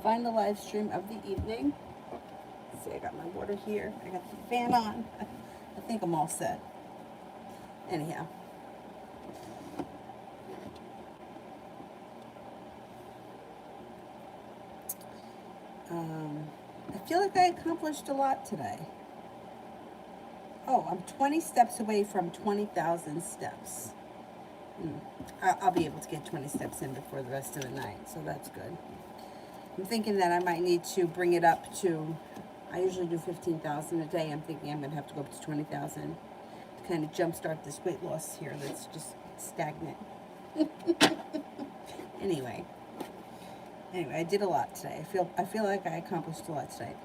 final live stream of the evening. Let's see, I got my water here. I got the fan on. I think I'm all set. Anyhow. I feel like I accomplished a lot today. Oh, I'm 20 steps away from 20,000 steps. I'll be able to get 20 steps in before the rest of the night, so that's good. I'm thinking that I might need to bring it up to, I usually do 15,000 a day. I'm thinking I'm going to have to go up to 20,000 to kind of jumpstart this weight loss here that's just stagnant. Anyway, I did a lot today. I feel like I accomplished a lot today.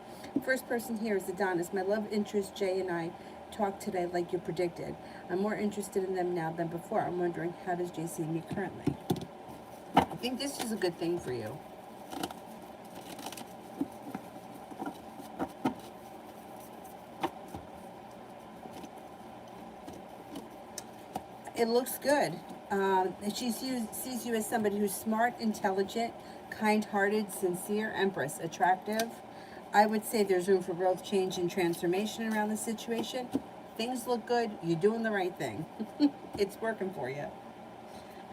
First person here is Adonis. My love interest, Jay, and I talked today like you predicted. I'm more interested in them now than before. I'm wondering, how does Jay see me currently? I think this is a good thing for you. It looks good. She sees you as somebody who's smart, intelligent, kind-hearted, sincere, Empress, attractive. I would say there's room for growth, change, and transformation around the situation. Things look good. You're doing the right thing. It's working for you.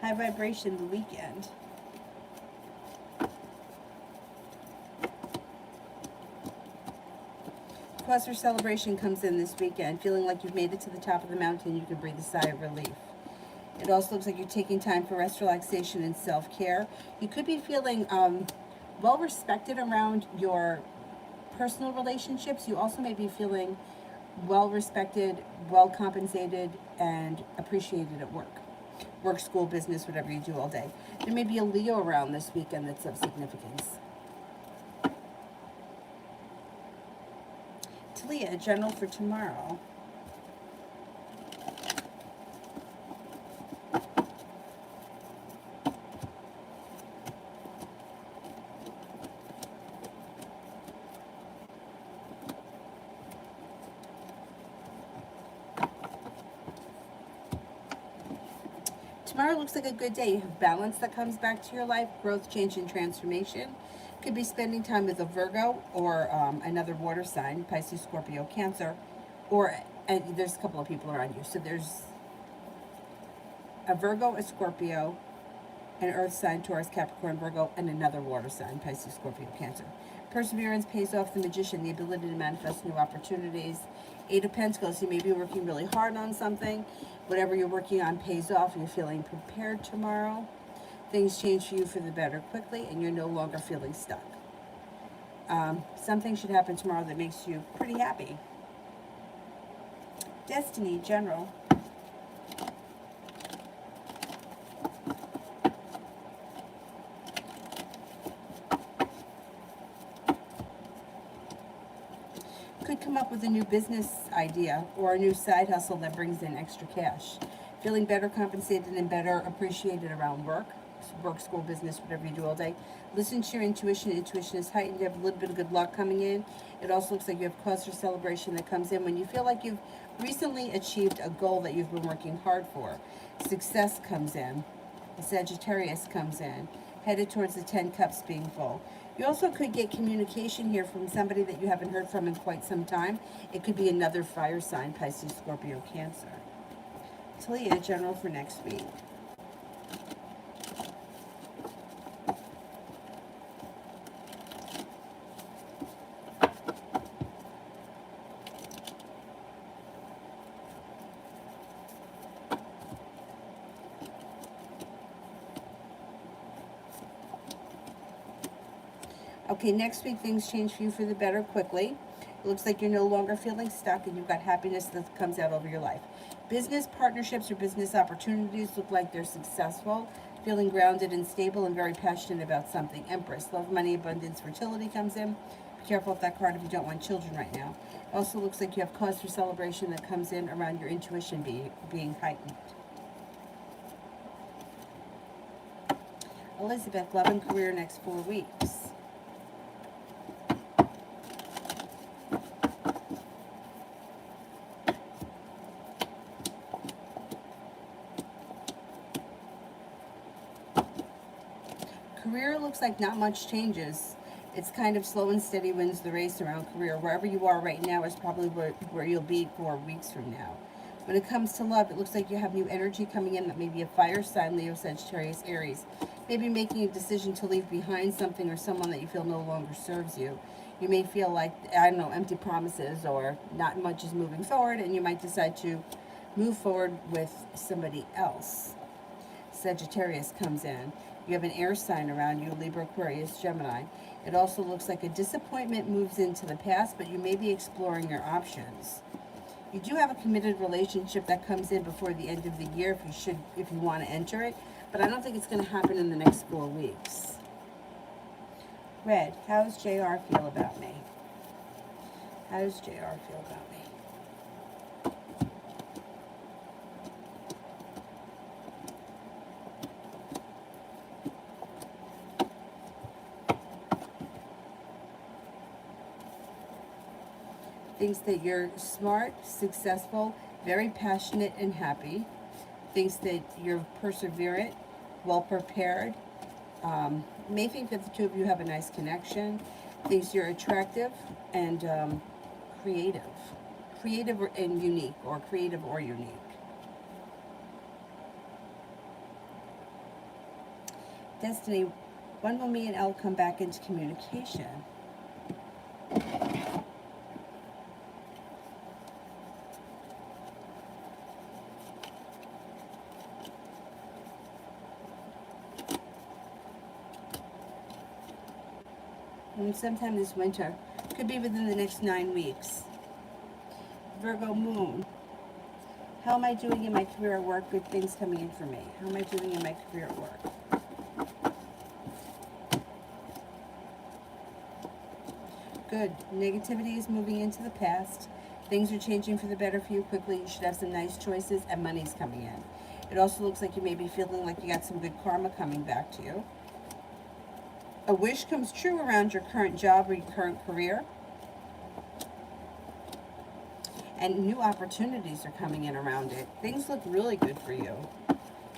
High vibration the weekend. Cause for celebration comes in this weekend. Feeling like you've made it to the top of the mountain, you can breathe a sigh of relief. It also looks like you're taking time for rest, relaxation, and self-care. You could be feeling well respected around your personal relationships. You also may be feeling well respected, well compensated, and appreciated at work. Work, school, business, whatever you do all day. There may be a Leo around this weekend that's of significance. Talia, general for tomorrow. Tomorrow looks like a good day. You have balance that comes back to your life, growth, change, and transformation. Could be spending time with a Virgo or another water sign, Pisces, Scorpio, Cancer, and there's a couple of people around you. So there's a Virgo, a Scorpio, an earth sign, Taurus, Capricorn, Virgo, and another water sign, Pisces, Scorpio, Cancer. Perseverance pays off. The Magician, the ability to manifest new opportunities. Eight of Pentacles, you may be working really hard on something. Whatever you're working on pays off. You're feeling prepared tomorrow. Things change for you for the better quickly, and you're no longer feeling stuck. Something should happen tomorrow that makes you pretty happy. Destiny, general. Could come up with a new business idea or a new side hustle that brings in extra cash. Feeling better compensated and better appreciated around work, school, business, whatever you do all day. Listen to your intuition. Intuition is heightened. You have a little bit of good luck coming in. It also looks like you have cause for celebration that comes in when you feel like you've recently achieved a goal that you've been working hard for. Success comes in. A Sagittarius comes in. Headed towards the 10 cups being full. You also could get communication here from somebody that you haven't heard from in quite some time. It could be another fire sign, Pisces, Scorpio, Cancer. Talia, general for next week. Okay, next week things change for you for the better quickly. It looks like you're no longer feeling stuck and you've got happiness that comes out over your life. Business partnerships or business opportunities look like they're successful. Feeling grounded and stable and very passionate about something. Empress, love, money, abundance, fertility comes in. Be careful with that card if you don't want children right now. It also looks like you have cause for celebration that comes in around your intuition being heightened. Elizabeth, love and career next 4 weeks. Career looks like not much changes. It's kind of slow and steady wins the race around career. Wherever you are right now is probably where you'll be 4 weeks from now. When it comes to love, it looks like you have new energy coming in that may be a fire sign, Leo, Sagittarius, Aries. Maybe making a decision to leave behind something or someone that you feel no longer serves you. You may feel like, I don't know, empty promises or not much is moving forward, and you might decide to move forward with somebody else. Sagittarius comes in. You have an air sign around you, Libra, Aquarius, Gemini. It also looks like a disappointment moves into the past, but you may be exploring your options. You do have a committed relationship that comes in before the end of the year if you want to enter it, but I don't think it's going to happen in the next 4 weeks. Red, how does JR feel about me? How does JR feel about me? Thinks that you're smart, successful, very passionate and happy. Thinks that you're perseverant, well prepared. May think that the two of you have a nice connection. Thinks you're attractive and creative. Creative and unique, or creative or unique. Destiny, when will me and Elle come back into communication? Sometime this winter. Could be within the next 9 weeks. Virgo moon. How am I doing in my career or work? Good things coming in for me. How am I doing in my career or work? Good. Negativity is moving into the past. Things are changing for the better for you quickly. You should have some nice choices and money's coming in. It also looks like you may be feeling like you got some good karma coming back to you. A wish comes true around your current job or your current career. And new opportunities are coming in around it. Things look really good for you.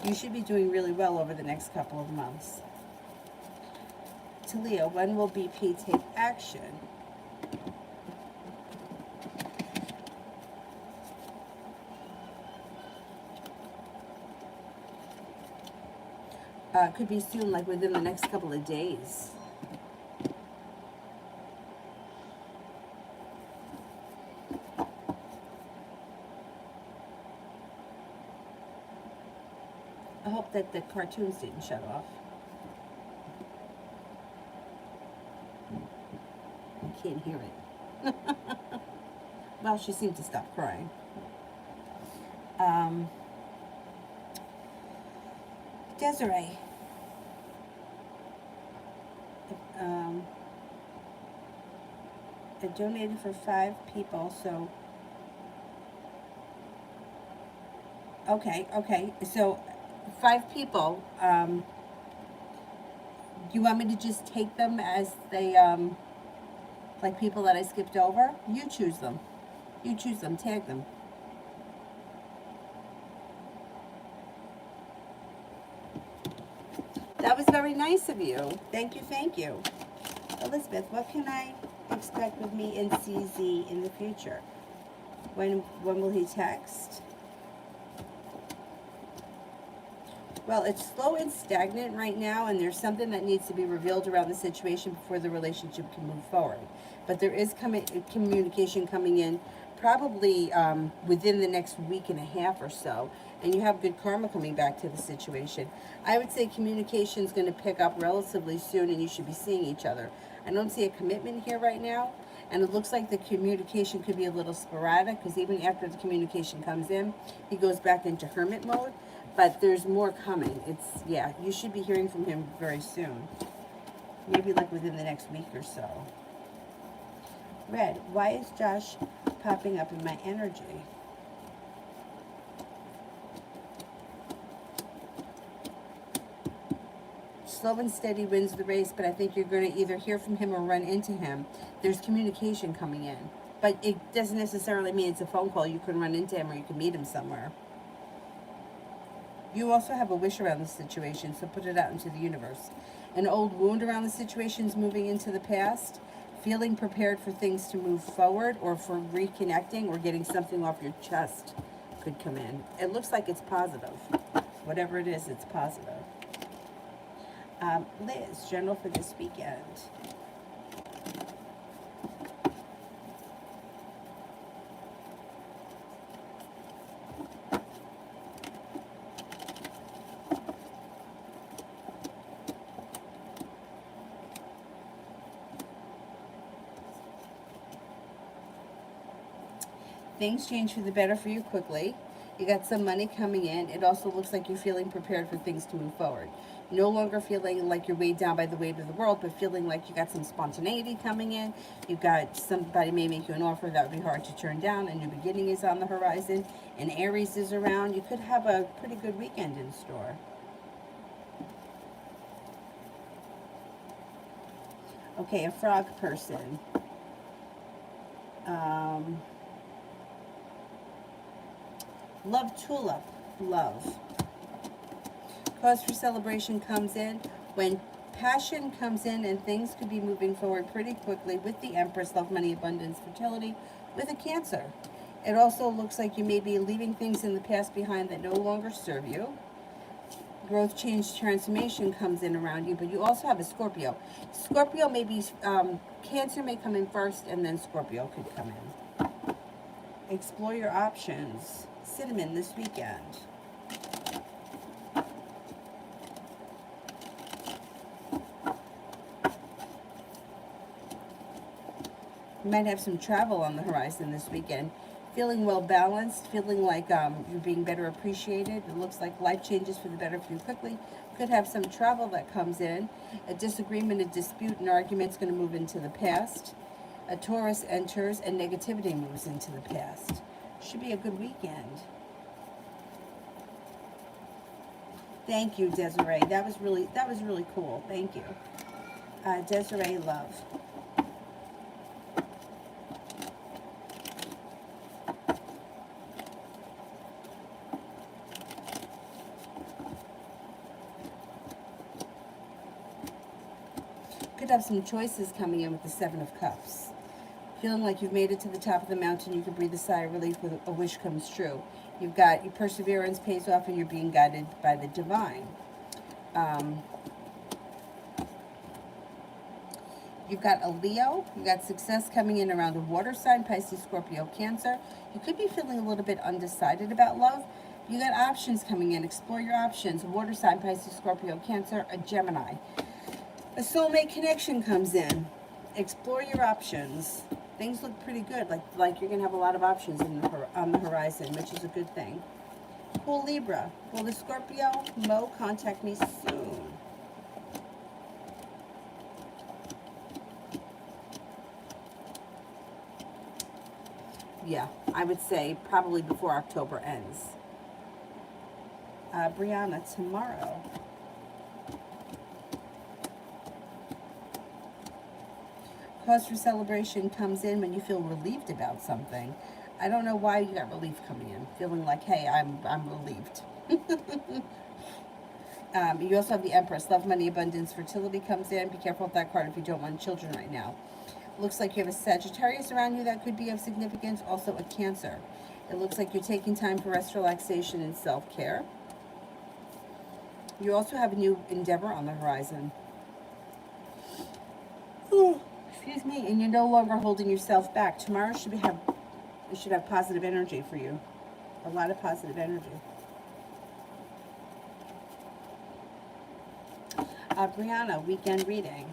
You should be doing really well over the next couple of months. To Leo, when will BP take action? Could be soon, like within the next couple of days. I hope that the cartoons didn't shut off. I can't hear it. Well, she seemed to stop crying. Desiree. I donated for 5 people, so okay, so 5 people. Do you want me to just take them as they like people that I skipped over? You choose them. You choose them. Tag them. That was very nice of you. Thank you, thank you. Elizabeth, what can I expect with me and CZ in the future? When will he text? Well, it's slow and stagnant right now, and there's something that needs to be revealed around the situation before the relationship can move forward. But there is communication coming in probably within the next week and a half or so, and you have good karma coming back to the situation. I would say communication is going to pick up relatively soon, and you should be seeing each other. I don't see a commitment here right now, and it looks like the communication could be a little sporadic, because even after the communication comes in, he goes back into hermit mode. But there's more coming. Yeah, you should be hearing from him very soon. Maybe like within the next week or so. Red, why is Josh popping up in my energy? Slow and steady wins the race, but I think you're going to either hear from him or run into him. There's communication coming in. But it doesn't necessarily mean it's a phone call. You can run into him or you can meet him somewhere. You also have a wish around the situation, so put it out into the universe. An old wound around the situation is moving into the past. Feeling prepared for things to move forward, or for reconnecting or getting something off your chest could come in. It looks like it's positive. Whatever it is, it's positive. Liz, general for this weekend. Things change for the better for you quickly. You got some money coming in. It also looks like you're feeling prepared for things to move forward. No longer feeling like you're weighed down by the weight of the world, but feeling like you got some spontaneity coming in. You've got somebody may make you an offer that would be hard to turn down. A new beginning is on the horizon. And Aries is around. You could have a pretty good weekend in store. Okay, a frog person. Love tulip, love. Cause for celebration comes in when passion comes in, and things could be moving forward pretty quickly with the Empress, love, money, abundance, fertility, with a Cancer. It also looks like you may be leaving things in the past behind that no longer serve you. Growth, change, transformation comes in around you, but you also have a Scorpio. Scorpio may be, Cancer may come in first, and then Scorpio could come in. Explore your options. Cinnamon this weekend. You might have some travel on the horizon this weekend. Feeling well balanced, feeling like you're being better appreciated. It looks like life changes for the better for you quickly. Could have some travel that comes in. A disagreement, a dispute, an argument's going to move into the past. A Taurus enters and negativity moves into the past. Should be a good weekend. Thank you, Desiree. That was really cool. Thank you. Desiree, love. Could have some choices coming in with the Seven of Cups. Feeling like you've made it to the top of the mountain, you can breathe a sigh of relief when a wish comes true. You've got your perseverance pays off, and you're being guided by the divine. You've got a Leo. You've got success coming in around a water sign, Pisces, Scorpio, Cancer. You could be feeling a little bit undecided about love. You got options coming in. Explore your options. A water sign, Pisces, Scorpio, Cancer, a Gemini. A soulmate connection comes in. Explore your options. Things look pretty good, like you're going to have a lot of options on the horizon, which is a good thing. Cool, Libra. Will the Scorpio Mo contact me soon? Yeah, I would say probably before October ends. Brianna, tomorrow. Cause for celebration comes in when you feel relieved about something. I don't know why you got relief coming in. Feeling like, hey, I'm relieved. You also have the Empress. Love, money, abundance, fertility comes in. Be careful with that card if you don't want children right now. Looks like you have a Sagittarius around you that could be of significance. Also a Cancer. It looks like you're taking time for rest, relaxation, and self-care. You also have a new endeavor on the horizon. Ooh. Excuse me, and you're no longer holding yourself back. Tomorrow should have positive energy for you. A lot of positive energy. Brianna, weekend reading.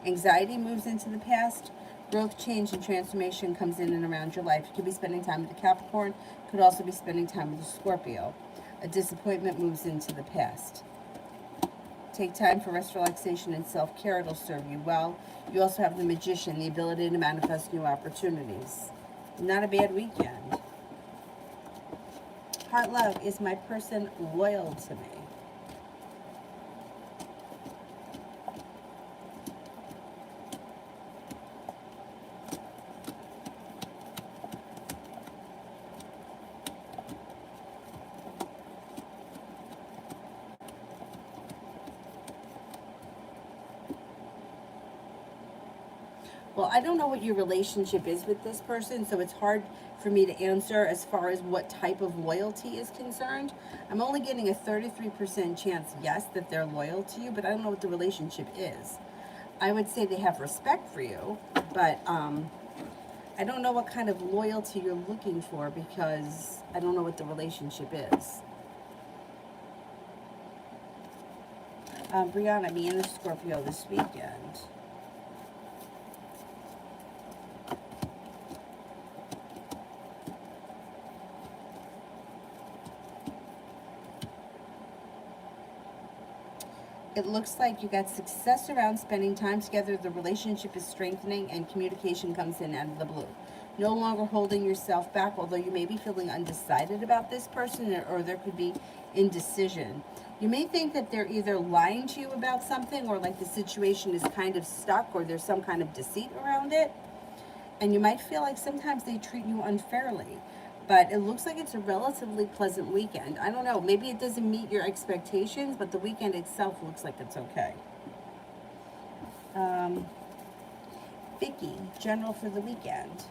Anxiety moves into the past. Growth, change, and transformation comes in and around your life. You could be spending time with a Capricorn. Could also be spending time with a Scorpio. A disappointment moves into the past. Take time for rest, relaxation, and self-care. It'll serve you well. You also have the Magician, the ability to manifest new opportunities. Not a bad weekend. Heart love, is my person loyal to me? Well, I don't know what your relationship is with this person, so it's hard for me to answer as far as what type of loyalty is concerned. I'm only getting a 33% chance, yes, that they're loyal to you, but I don't know what the relationship is. I would say they have respect for you, but I don't know what kind of loyalty you're looking for because I don't know what the relationship is. Brianna, me and the Scorpio this weekend. It looks like you got success around spending time together. The relationship is strengthening and communication comes in out of the blue. No longer holding yourself back, although you may be feeling undecided about this person, or there could be indecision. You may think that they're either lying to you about something, or like the situation is kind of stuck, or there's some kind of deceit around it. And you might feel like sometimes they treat you unfairly. But it looks like it's a relatively pleasant weekend. I don't know, maybe it doesn't meet your expectations, but the weekend itself looks like it's okay. Vicky, general for the weekend.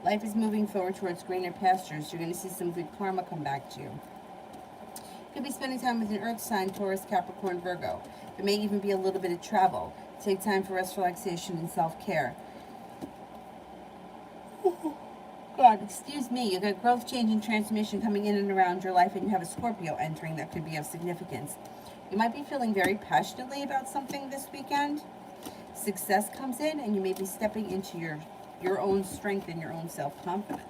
Life is moving forward towards greener pastures. You're going to see some good karma come back to you. You could be spending time with an earth sign, Taurus, Capricorn, Virgo. There may even be a little bit of travel. Take time for rest, relaxation, and self-care. God, excuse me. You got growth, change, and transformation coming in and around your life, and you have a Scorpio entering that could be of significance. You might be feeling very passionately about something this weekend. Success comes in, and you may be stepping into your own strength and your own self-confidence.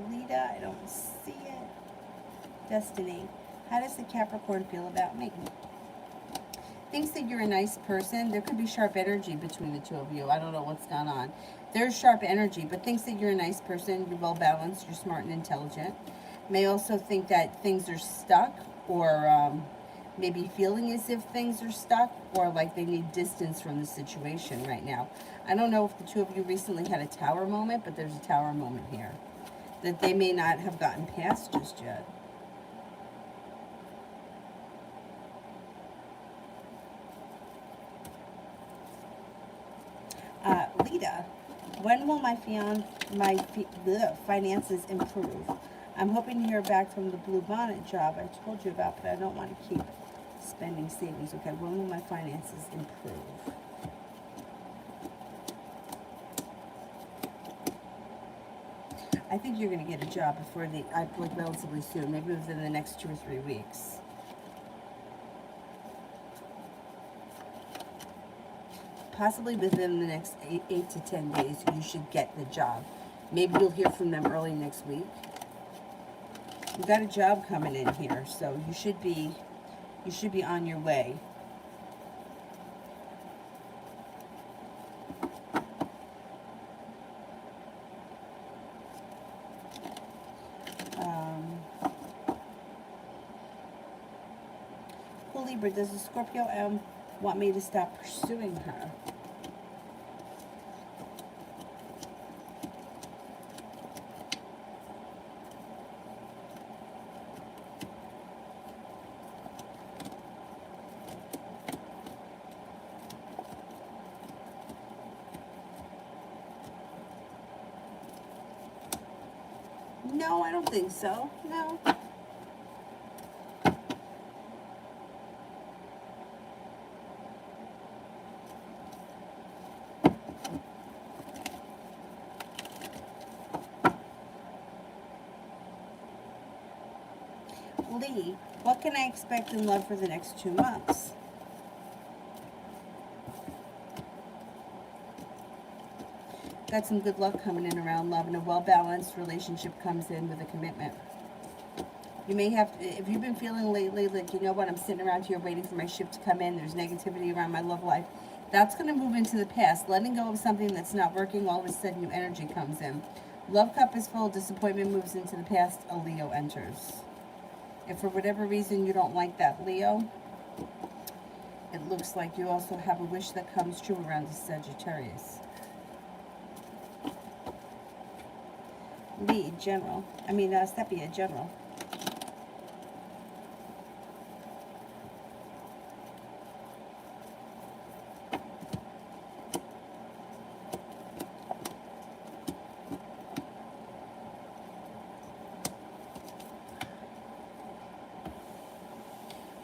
Lita, I don't see it. Destiny, how does the Capricorn feel about me? Thinks that you're a nice person. There could be sharp energy between the two of you. I don't know what's going on. There's sharp energy, but thinks that you're a nice person. You're well balanced. You're smart and intelligent. May also think that things are stuck, or maybe feeling as if things are stuck, or like they need distance from the situation right now. I don't know if the two of you recently had a tower moment, but there's a tower moment here that they may not have gotten past just yet. Lita, when will my finances improve? I'm hoping to hear back from the blue bonnet job I told you about, but I don't want to keep spending savings. Okay, when will my finances improve? I think you're going to get a job before like relatively soon, maybe within the next 2 or 3 weeks. Possibly within the next 8 to 10 days, you should get the job. Maybe you'll hear from them early next week. You got a job coming in here, so you should be on your way. Libra, does the Scorpio want me to stop pursuing her? No, I don't think so. No. Lee, what can I expect in love for the next 2 months? Got some good luck coming in around love, and a well-balanced relationship comes in with a commitment. You may have, if you've been feeling lately like, you know what, I'm sitting around here waiting for my ship to come in, there's negativity around my love life, that's going to move into the past. Letting go of something that's not working, all of a sudden new energy comes in. Love cup is full, disappointment moves into the past, a Leo enters. If for whatever reason you don't like that Leo, it looks like you also have a wish that comes true around the Sagittarius. Sepia, general.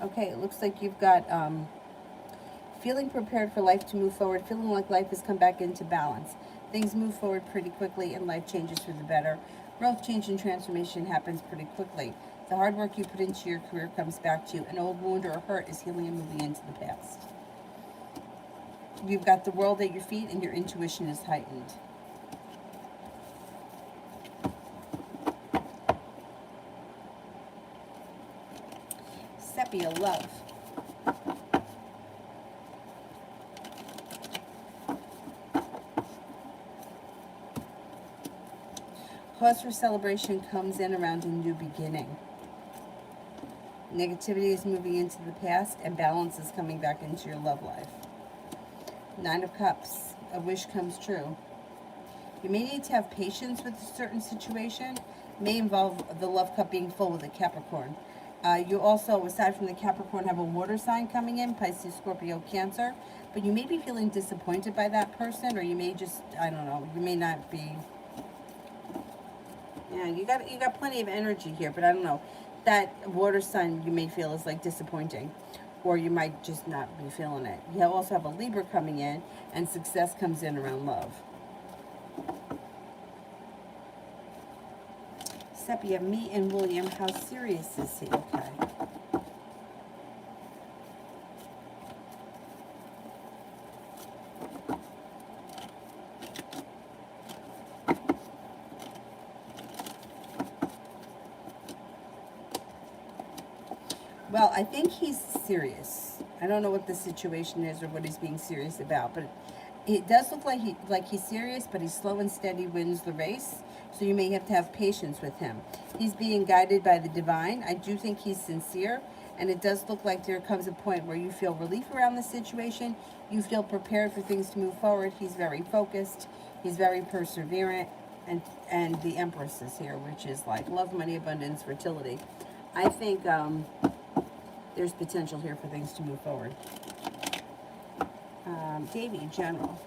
Okay, it looks like you've got feeling prepared for life to move forward, feeling like life has come back into balance. Things move forward pretty quickly and life changes for the better. Growth, change, and transformation happens pretty quickly. The hard work you put into your career comes back to you. An old wound or a hurt is healing and moving into the past. You've got the world at your feet and your intuition is heightened. Sepia, love. Cause for celebration comes in around a new beginning. Negativity is moving into the past and balance is coming back into your love life. 9 of Cups, a wish comes true. You may need to have patience with a certain situation. It may involve the love cup being full with a Capricorn. You also, aside from the Capricorn, have a water sign coming in, Pisces, Scorpio, Cancer. But you may be feeling disappointed by that person, or you may just, I don't know, you may not be. Yeah, you got plenty of energy here, but I don't know. That water sign you may feel is like disappointing, or you might just not be feeling it. You also have a Libra coming in, and success comes in around love. Sepia, me and William, how serious is he? Okay. Well, I think he's serious. I don't know what the situation is or what he's being serious about, but it does look like he's serious, but he's slow and steady wins the race. So you may have to have patience with him. He's being guided by the divine. I do think he's sincere, and it does look like there comes a point where you feel relief around the situation. You feel prepared for things to move forward. He's very focused. He's very perseverant, and the Empress is here, which is like love, money, abundance, fertility. I think there's potential here for things to move forward. Davy, general.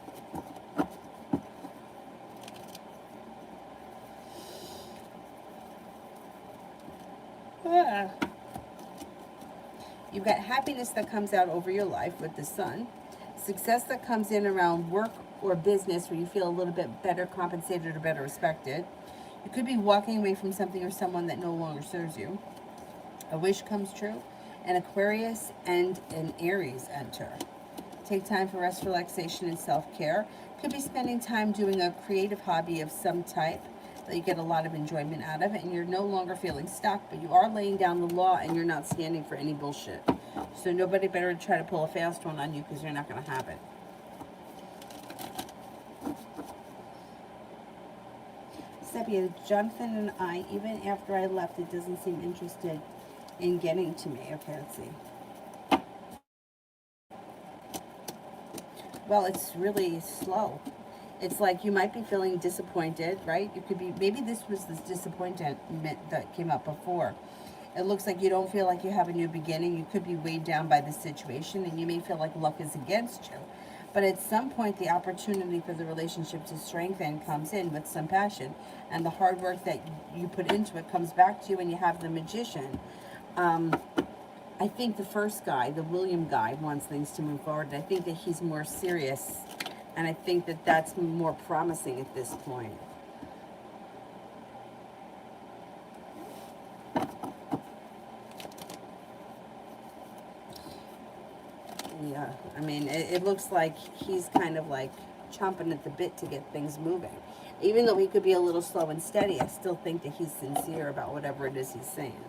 You've got happiness that comes out over your life with the Sun. Success that comes in around work or business where you feel a little bit better compensated or better respected. You could be walking away from something or someone that no longer serves you. A wish comes true. An Aquarius and an Aries enter. Take time for rest, relaxation, and self-care. Could be spending time doing a creative hobby of some type that you get a lot of enjoyment out of, and you're no longer feeling stuck, but you are laying down the law and you're not standing for any bullshit. So nobody better try to pull a fast one on you because you're not going to have it. Sepia, Jonathan and I, even after I left, it doesn't seem interested in getting to me. Okay, let's see. Well, it's really slow. It's like you might be feeling disappointed, right? You could be, maybe this was this disappointment that came up before. It looks like you don't feel like you have a new beginning. You could be weighed down by the situation, and you may feel like luck is against you. But at some point, the opportunity for the relationship to strengthen comes in with some passion. And the hard work that you put into it comes back to you, and you have the Magician. I think the first guy, the William guy, wants things to move forward. And I think that he's more serious. And I think that that's more promising at this point. Yeah, I mean, it looks like he's kind of like chomping at the bit to get things moving. Even though he could be a little slow and steady, I still think that he's sincere about whatever it is he's saying.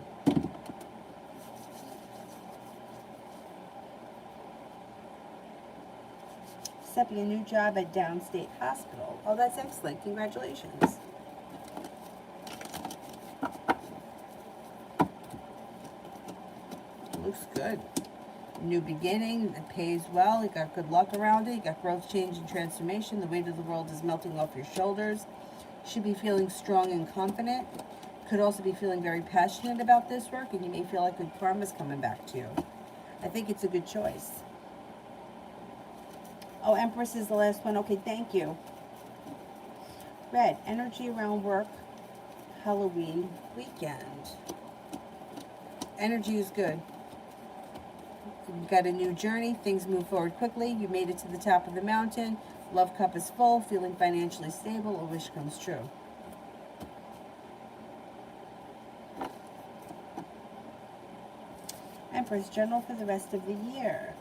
Accepting a new job at Downstate Hospital. Oh, that's excellent. Congratulations. Looks good. New beginning, it pays well, you got good luck around it, you got growth, change, and transformation. The weight of the world is melting off your shoulders. Should be feeling strong and confident. Could also be feeling very passionate about this work, and you may feel like good karma is coming back to you. I think it's a good choice. Oh, Empress is the last one. Okay, thank you. Red, energy around work, Halloween weekend. Energy is good. You've got a new journey. Things move forward quickly. You made it to the top of the mountain. Love cup is full. Feeling financially stable. A wish comes true. Empress general for the rest of the year.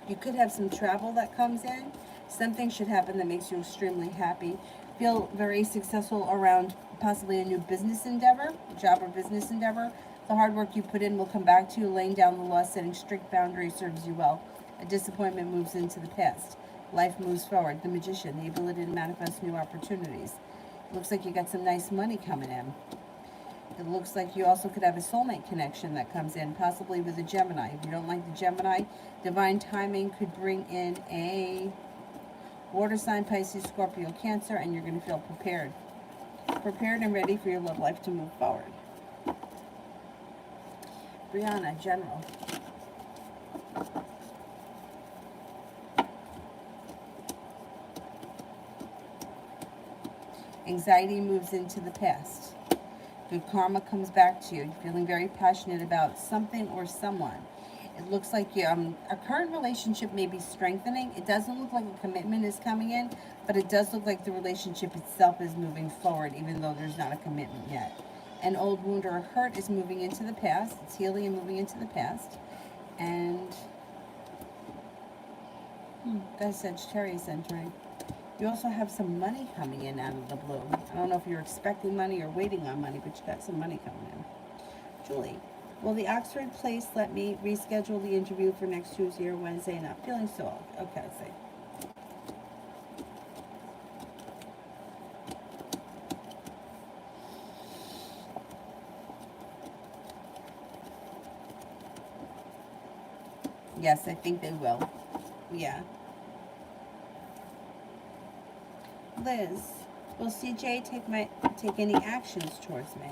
You could have some travel that comes in. Something should happen that makes you extremely happy. Feel very successful around possibly a new business endeavor, job or business endeavor. The hard work you put in will come back to you. Laying down the law, setting strict boundaries serves you well. A disappointment moves into the past. Life moves forward. The Magician, the ability to manifest new opportunities. It looks like you got some nice money coming in. It looks like you also could have a soulmate connection that comes in, possibly with a Gemini. If you don't like the Gemini, divine timing could bring in a water sign, Pisces, Scorpio, Cancer, and you're going to feel prepared. Prepared and ready for your love life to move forward. Brianna, general. Anxiety moves into the past. Good karma comes back to you. You're feeling very passionate about something or someone. It looks like a current relationship may be strengthening. It doesn't look like a commitment is coming in, but it does look like the relationship itself is moving forward, even though there's not a commitment yet. An old wound or a hurt is moving into the past. It's healing and moving into the past. And that's Sagittarius entering. You also have some money coming in out of the blue. I don't know if you're expecting money or waiting on money, but you got some money coming in. Julie. Will the Oxford place let me reschedule the interview for next Tuesday or Wednesday? Not feeling so off. Okay, let's see. Yes, I think they will. Yeah. Liz, will CJ take any actions towards me?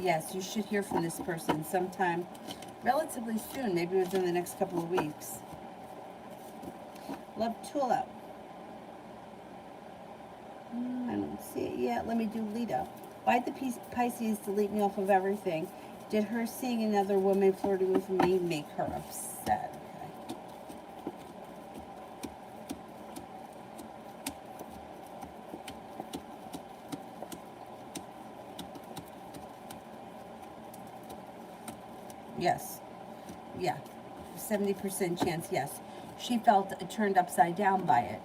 Yes, you should hear from this person sometime relatively soon, maybe within the next couple of weeks. Love Tulip. I don't see it yet. Let me do Lita. Why'd the Pisces delete me off of everything? Did her seeing another woman flirting with me make her upset? Yes. Yeah. 70% chance, yes. She felt turned upside down by it.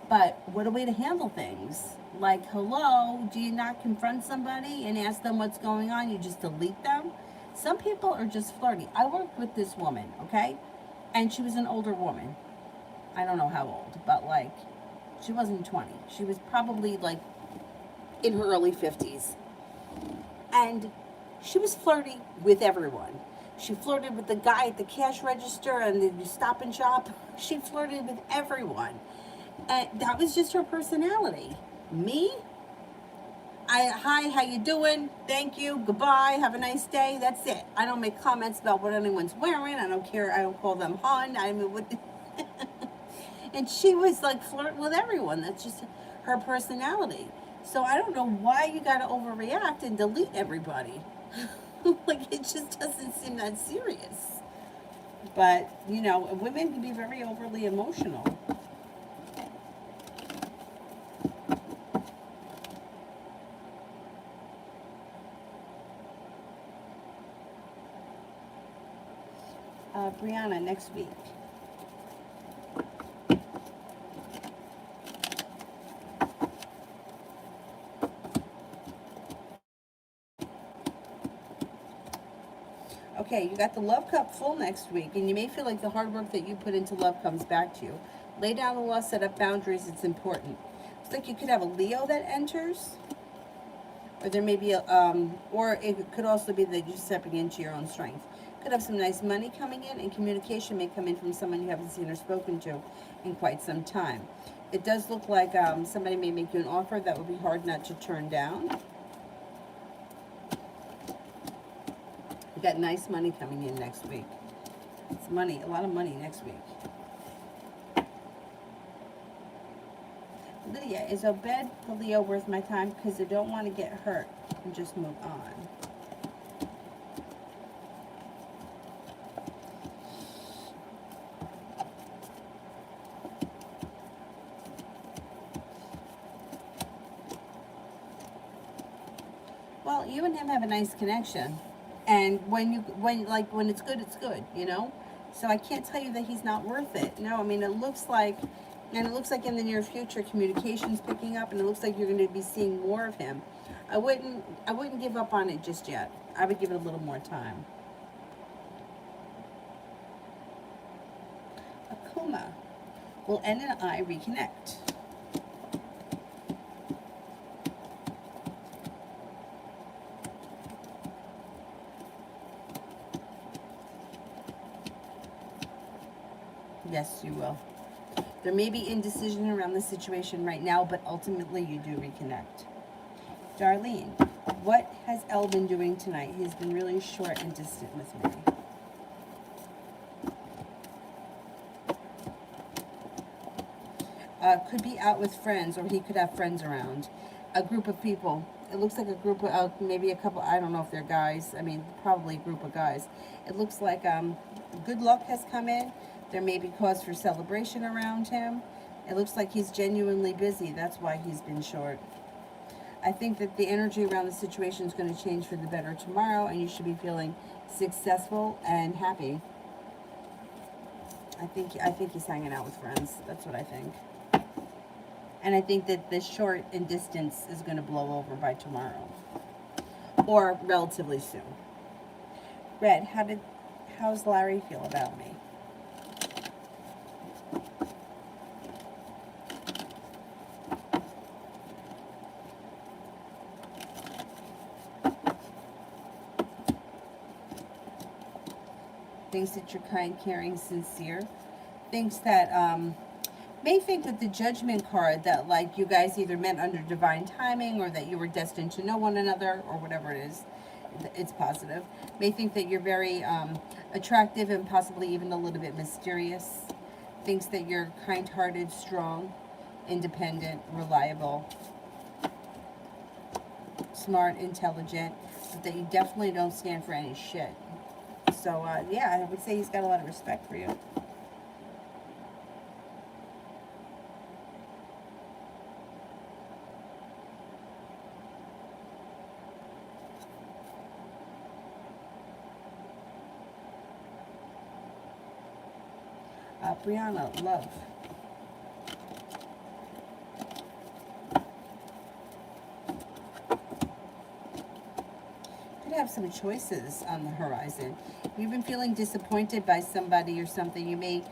But what a way to handle things. Like, hello, do you not confront somebody and ask them what's going on? You just delete them? Some people are just flirty. I worked with this woman, okay? And she was an older woman. I don't know how old, but like, she wasn't 20. She was probably like in her early 50s. And she was flirty with everyone. She flirted with the guy at the cash register and the Stop and Shop. She flirted with everyone. And that was just her personality. Me? Hi, how you doing? Thank you. Goodbye. Have a nice day. That's it. I don't make comments about what anyone's wearing. I don't care. I don't call them hon. I mean, what? And she was like flirting with everyone. That's just her personality. So I don't know why you got to overreact and delete everybody. Like, it just doesn't seem that serious. But, you know, women can be very overly emotional. Brianna, next week. Okay, you got the love cup full next week, and you may feel like the hard work that you put into love comes back to you. Lay down the law, set up boundaries, it's important. It's like you could have a Leo that enters, or there may be a, or it could also be that you're stepping into your own strength. Could have some nice money coming in, and communication may come in from someone you haven't seen or spoken to in quite some time. It does look like somebody may make you an offer that would be hard not to turn down. You got nice money coming in next week. It's money, a lot of money next week. Lydia, is Obed the Leo worth my time? Because I don't want to get hurt and just move on. Well, you and him have a nice connection. And when it's good, it's good, you know? So I can't tell you that he's not worth it. No, I mean, it looks like in the near future, communication's picking up, and it looks like you're going to be seeing more of him. I wouldn't give up on it just yet. I would give it a little more time. Akuma. Will N and I reconnect? Yes, you will. There may be indecision around the situation right now, but ultimately you do reconnect. Darlene, what has Elle been doing tonight? He's been really short and distant with me. Could be out with friends, or he could have friends around. A group of people. It looks like a group of, maybe a couple, I don't know if they're guys. I mean, probably a group of guys. It looks like good luck has come in. There may be cause for celebration around him. It looks like he's genuinely busy. That's why he's been short. I think that the energy around the situation is going to change for the better tomorrow, and you should be feeling successful and happy. I think he's hanging out with friends. That's what I think. And I think that this short and distance is going to blow over by tomorrow, or relatively soon. Red, how's Larry feel about me? Thinks that you're kind, caring, sincere. Thinks that may think that the Judgment card, that like you guys either met under divine timing, or that you were destined to know one another, or whatever it is, it's positive. May think that you're very attractive and possibly even a little bit mysterious. Thinks that you're kind-hearted, strong, independent, reliable, smart, intelligent, but that you definitely don't stand for any shit. So, yeah, I would say he's got a lot of respect for you. Brianna, love. Could have some choices on the horizon. You've been feeling disappointed by somebody or something. You may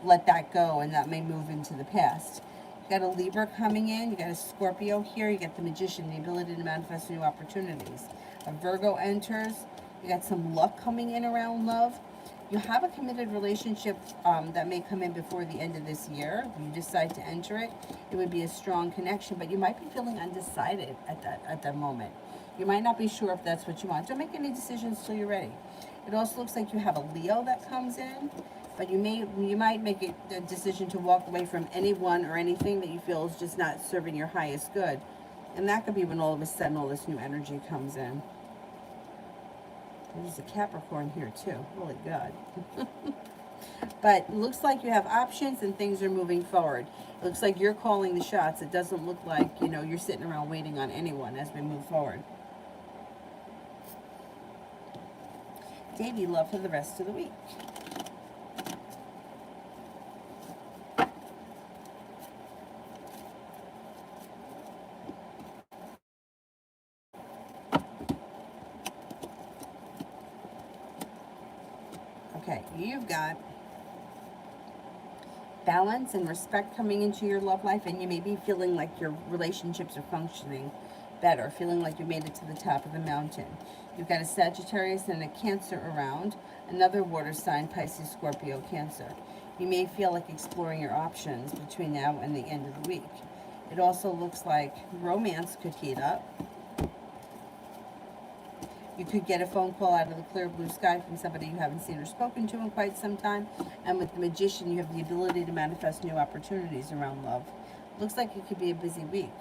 let that go, and that may move into the past. You got a Libra coming in. You got a Scorpio here. You got the Magician, the ability to manifest new opportunities. A Virgo enters. You got some luck coming in around love. You have a committed relationship that may come in before the end of this year. If you decide to enter it, it would be a strong connection, but you might be feeling undecided at that moment. You might not be sure if that's what you want. Don't make any decisions till you're ready. It also looks like you have a Leo that comes in, but you might make a decision to walk away from anyone or anything that you feel is just not serving your highest good. And that could be when all of a sudden all this new energy comes in. There's a Capricorn here too. Holy God. But it looks like you have options and things are moving forward. It looks like you're calling the shots. It doesn't look like, you know, you're sitting around waiting on anyone as we move forward. Davey, love for the rest of the week. Okay, you've got balance and respect coming into your love life, and you may be feeling like your relationships are functioning better, feeling like you made it to the top of the mountain. You've got a Sagittarius and a Cancer around, another water sign, Pisces, Scorpio, Cancer. You may feel like exploring your options between now and the end of the week. It also looks like romance could heat up. You could get a phone call out of the clear blue sky from somebody you haven't seen or spoken to in quite some time. And with the Magician, you have the ability to manifest new opportunities around love. Looks like it could be a busy week.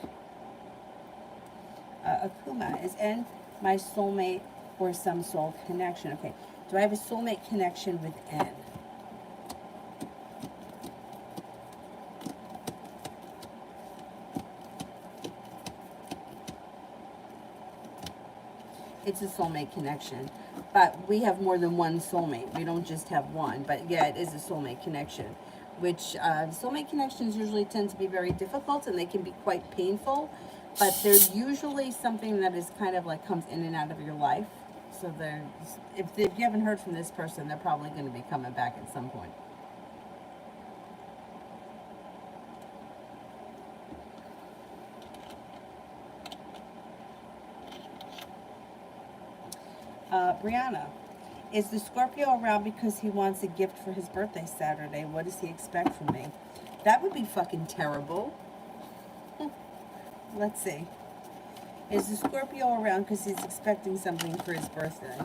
Akuma is N my soulmate or some soul connection. Okay, do I have a soulmate connection with N? It's a soulmate connection, but we have more than one soulmate. We don't just have one, but yeah, it is a soulmate connection, which soulmate connections usually tend to be very difficult and they can be quite painful, but they're usually something that is kind of like comes in and out of your life. So if you haven't heard from this person, they're probably going to be coming back at some point. Brianna, is the Scorpio around because he wants a gift for his birthday Saturday? What does he expect from me? That would be fucking terrible. Let's see. Is the Scorpio around because he's expecting something for his birthday?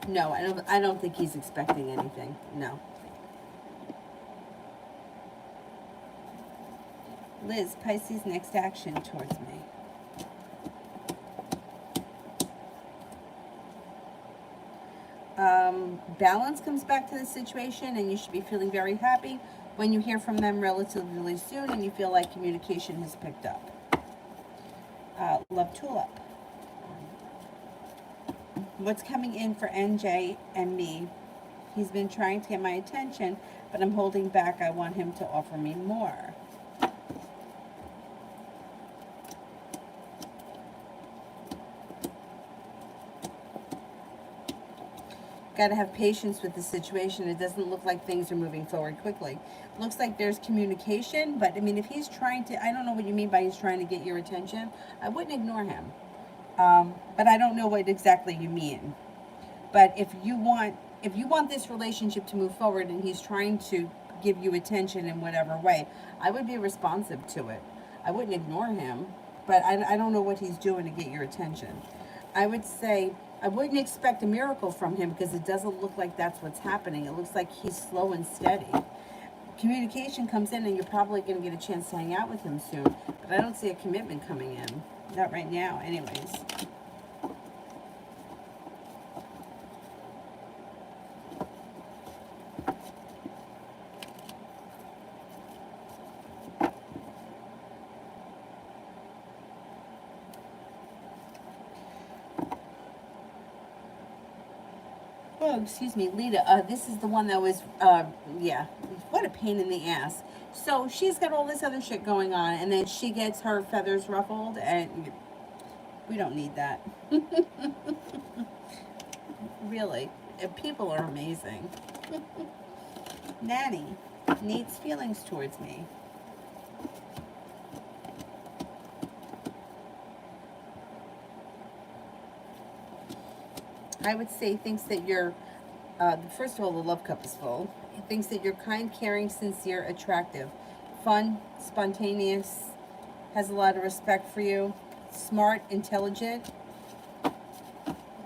No, I don't think he's expecting anything. No. Liz, Pisces, next action towards me. Balance comes back to the situation, and you should be feeling very happy when you hear from them relatively soon and you feel like communication has picked up. Love Tulip. What's coming in for NJ and me? He's been trying to get my attention, but I'm holding back. I want him to offer me more. Got to have patience with the situation. It doesn't look like things are moving forward quickly. Looks like there's communication, but I mean, if he's trying to, I don't know what you mean by he's trying to get your attention. I wouldn't ignore him. But I don't know what exactly you mean. But if you want this relationship to move forward and he's trying to give you attention in whatever way, I would be responsive to it. I wouldn't ignore him, but I don't know what he's doing to get your attention. I would say I wouldn't expect a miracle from him because it doesn't look like that's what's happening. It looks like he's slow and steady. Communication comes in and you're probably going to get a chance to hang out with him soon, but I don't see a commitment coming in. Not right now, anyways. Oh, excuse me, Lita. This is the one that was, yeah. What a pain in the ass. So she's got all this other shit going on, and then she gets her feathers ruffled, and we don't need that. Really, people are amazing. Natty needs feelings towards me. I would say thinks that you're, first of all, the love cup is full. He thinks that you're kind, caring, sincere, attractive, fun, spontaneous, has a lot of respect for you, smart, intelligent.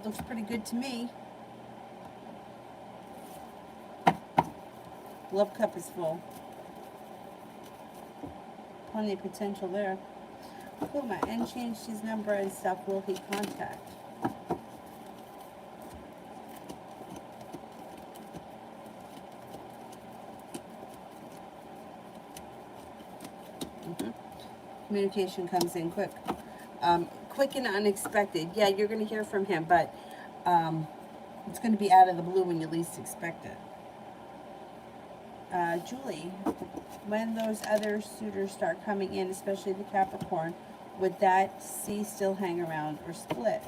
Looks pretty good to me. Love cup is full. Plenty of potential there. Puma, and changed his number and stuff. Will he contact? Communication comes in quick. Quick and unexpected. Yeah, you're going to hear from him, but It's going to be out of the blue when you least expect it. Julie, when those other suitors start coming in, especially the Capricorn, would that C still hang around or split?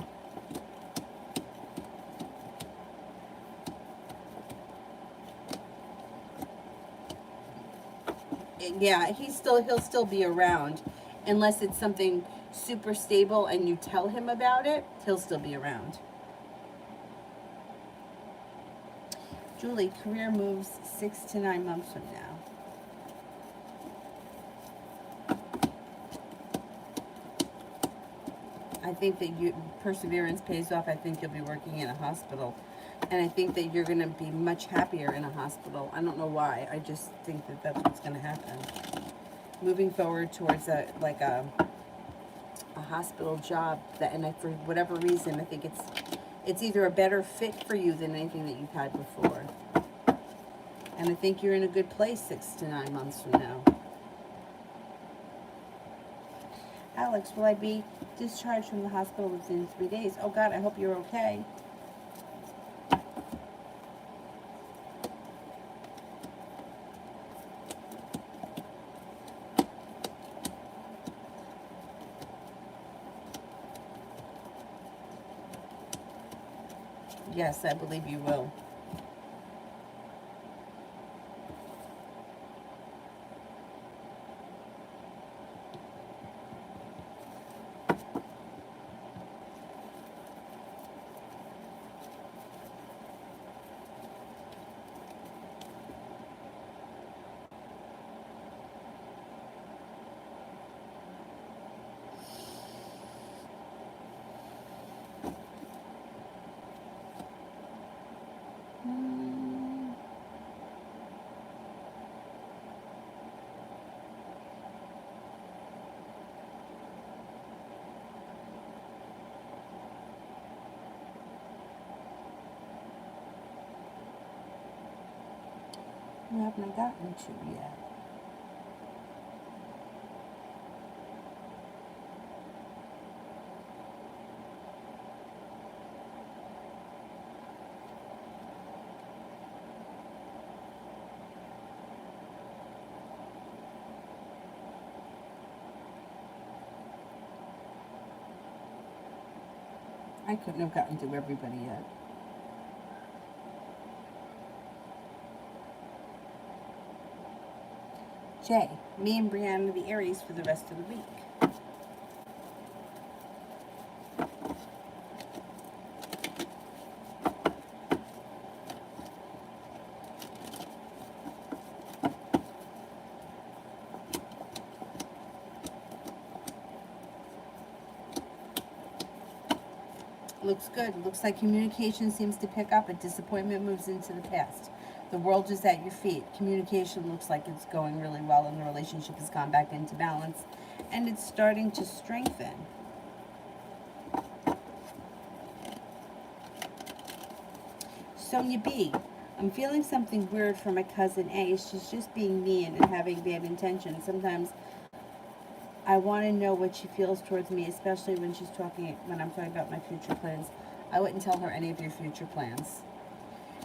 Yeah, he'll still be around, unless it's something super stable and you tell him about it. He'll still be around. Julie, career moves 6 to 9 months from now. I think that perseverance pays off. I think you'll be working in a hospital. And I think that you're going to be much happier in a hospital. I don't know why. I just think that that's what's going to happen. Moving forward towards a hospital job. For whatever reason, I think it's either a better fit for you than anything that you've had before. And I think you're in a good place 6 to 9 months from now. Alex, will I be discharged from the hospital within 3 days? Oh God, I hope you're okay. Yes, I believe you will. Who haven't I gotten to yet? I couldn't have gotten to everybody yet. Jay, me and Brianna the Aries for the rest of the week. Looks good. Looks like communication seems to pick up, and disappointment moves into the past. The world is at your feet. Communication looks like it's going really well, and the relationship has gone back into balance, and it's starting to strengthen. Sonia B, I'm feeling something weird from my cousin A. She's just being mean and having bad intentions. Sometimes I want to know what she feels towards me, especially when I'm talking about my future plans. I wouldn't tell her any of your future plans.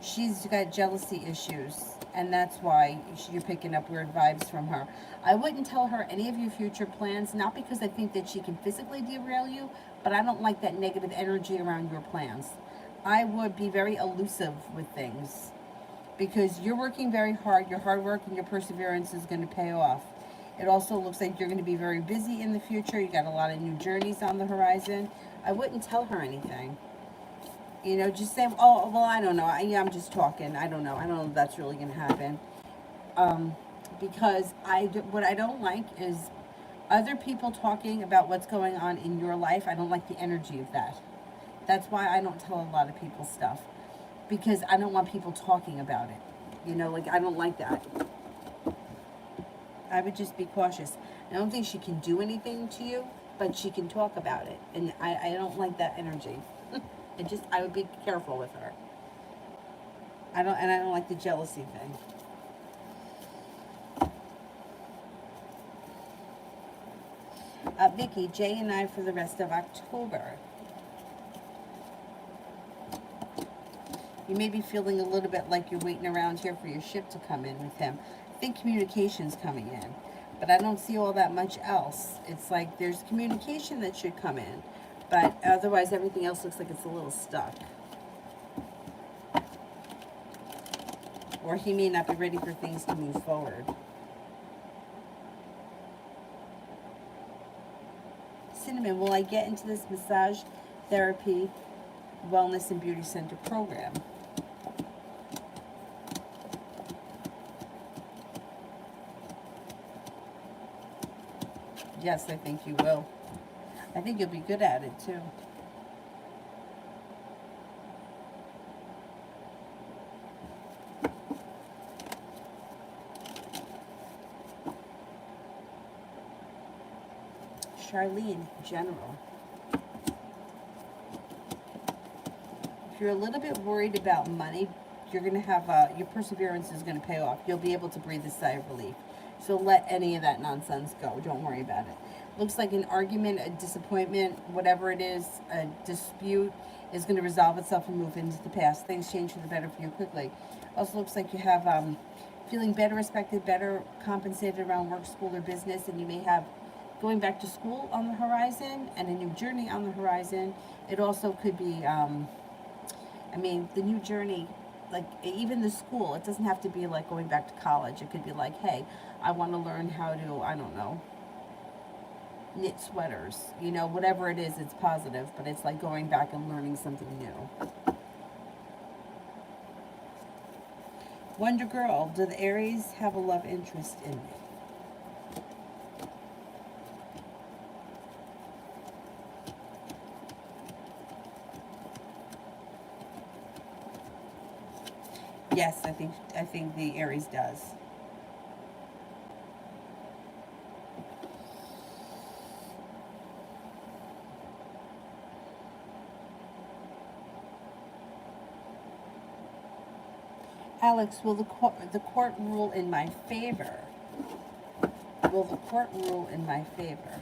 She's got jealousy issues, and that's why you're picking up weird vibes from her. I wouldn't tell her any of your future plans, not because I think that she can physically derail you, but I don't like that negative energy around your plans. I would be very elusive with things, because you're working very hard. Your hard work and your perseverance is going to pay off. It also looks like you're going to be very busy in the future. You got a lot of new journeys on the horizon. I wouldn't tell her anything. You know, just say, oh, well, I don't know. I'm just talking. I don't know. I don't know if that's really going to happen. Because what I don't like is other people talking about what's going on in your life. I don't like the energy of that. That's why I don't tell a lot of people stuff. Because I don't want people talking about it. You know, like, I don't like that. I would just be cautious. I don't think she can do anything to you, but she can talk about it. And I don't like that energy. I would be careful with her. I don't like the jealousy thing. Vicky, Jay and I for the rest of October. You may be feeling a little bit like you're waiting around here for your ship to come in with him. I think communication's coming in, but I don't see all that much else. It's like there's communication that should come in, but otherwise everything else looks like it's a little stuck. Or he may not be ready for things to move forward. Cinnamon, will I get into this massage therapy, wellness, and beauty center program? Yes, I think you will. I think you'll be good at it too. Charlene, general. If you're a little bit worried about money, you're going to have, your perseverance is going to pay off. You'll be able to breathe a sigh of relief. So let any of that nonsense go. Don't worry about it. Looks like an argument, a disappointment, whatever it is, a dispute is going to resolve itself and move into the past. Things change for the better for you quickly. Also looks like you have feeling better respected, better compensated around work, school, or business, and you may have going back to school on the horizon and a new journey on the horizon. It also could be, I mean, the new journey, like even the school, it doesn't have to be like going back to college. It could be like, hey, I want to learn how to, I don't know, knit sweaters. You know, whatever it is, it's positive, but it's like going back and learning something new. Wonder Girl, do the Aries have a love interest in me? Yes, I think the Aries does. Alex, will the court rule in my favor? Will the court rule in my favor?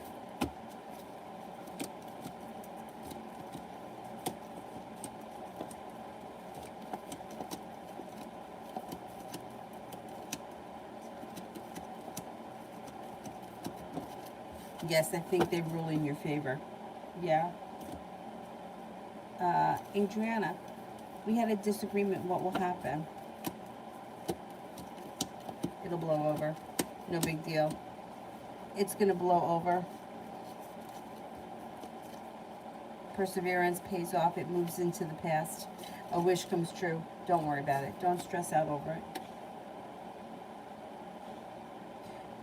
Yes, I think they rule in your favor. Yeah. Adriana, we had a disagreement. What will happen? It'll blow over. No big deal. It's going to blow over. Perseverance pays off. It moves into the past. A wish comes true. Don't worry about it. Don't stress out over it.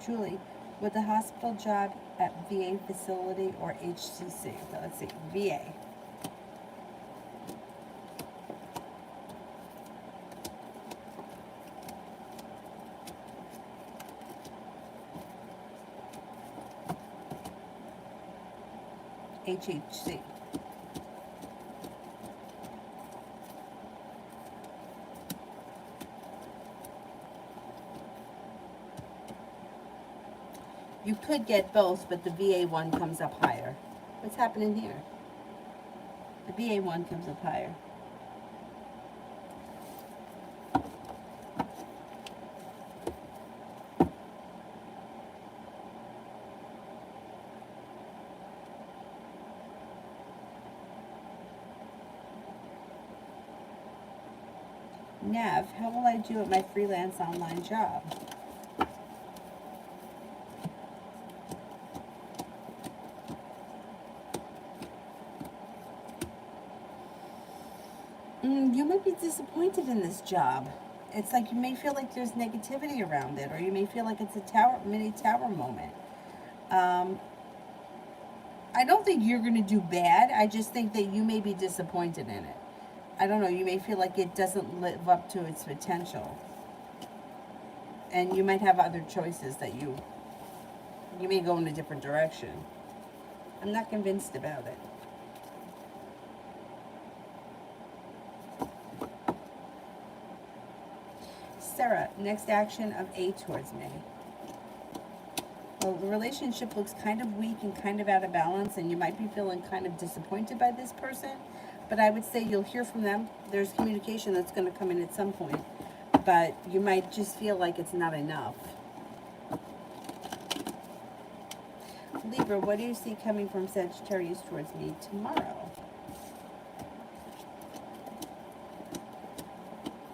Julie, with the hospital job at VA facility or HCC? So let's see. VA. HHC. You could get both, but the VA one comes up higher. What's happening here? The VA one comes up higher. Nav, how will I do at my freelance online job? You might be disappointed in this job. It's like you may feel like there's negativity around it, or you may feel like it's a mini tower moment. I don't think you're going to do bad. I just think that you may be disappointed in it. I don't know, you may feel like it doesn't live up to its potential. And you might have other choices that you may go in a different direction. I'm not convinced about it. Sarah, next action of A towards me. Well, the relationship looks kind of weak and kind of out of balance, and you might be feeling kind of disappointed by this person. But I would say you'll hear from them. There's communication that's going to come in at some point. But you might just feel like it's not enough. Libra, what do you see coming from Sagittarius towards me tomorrow?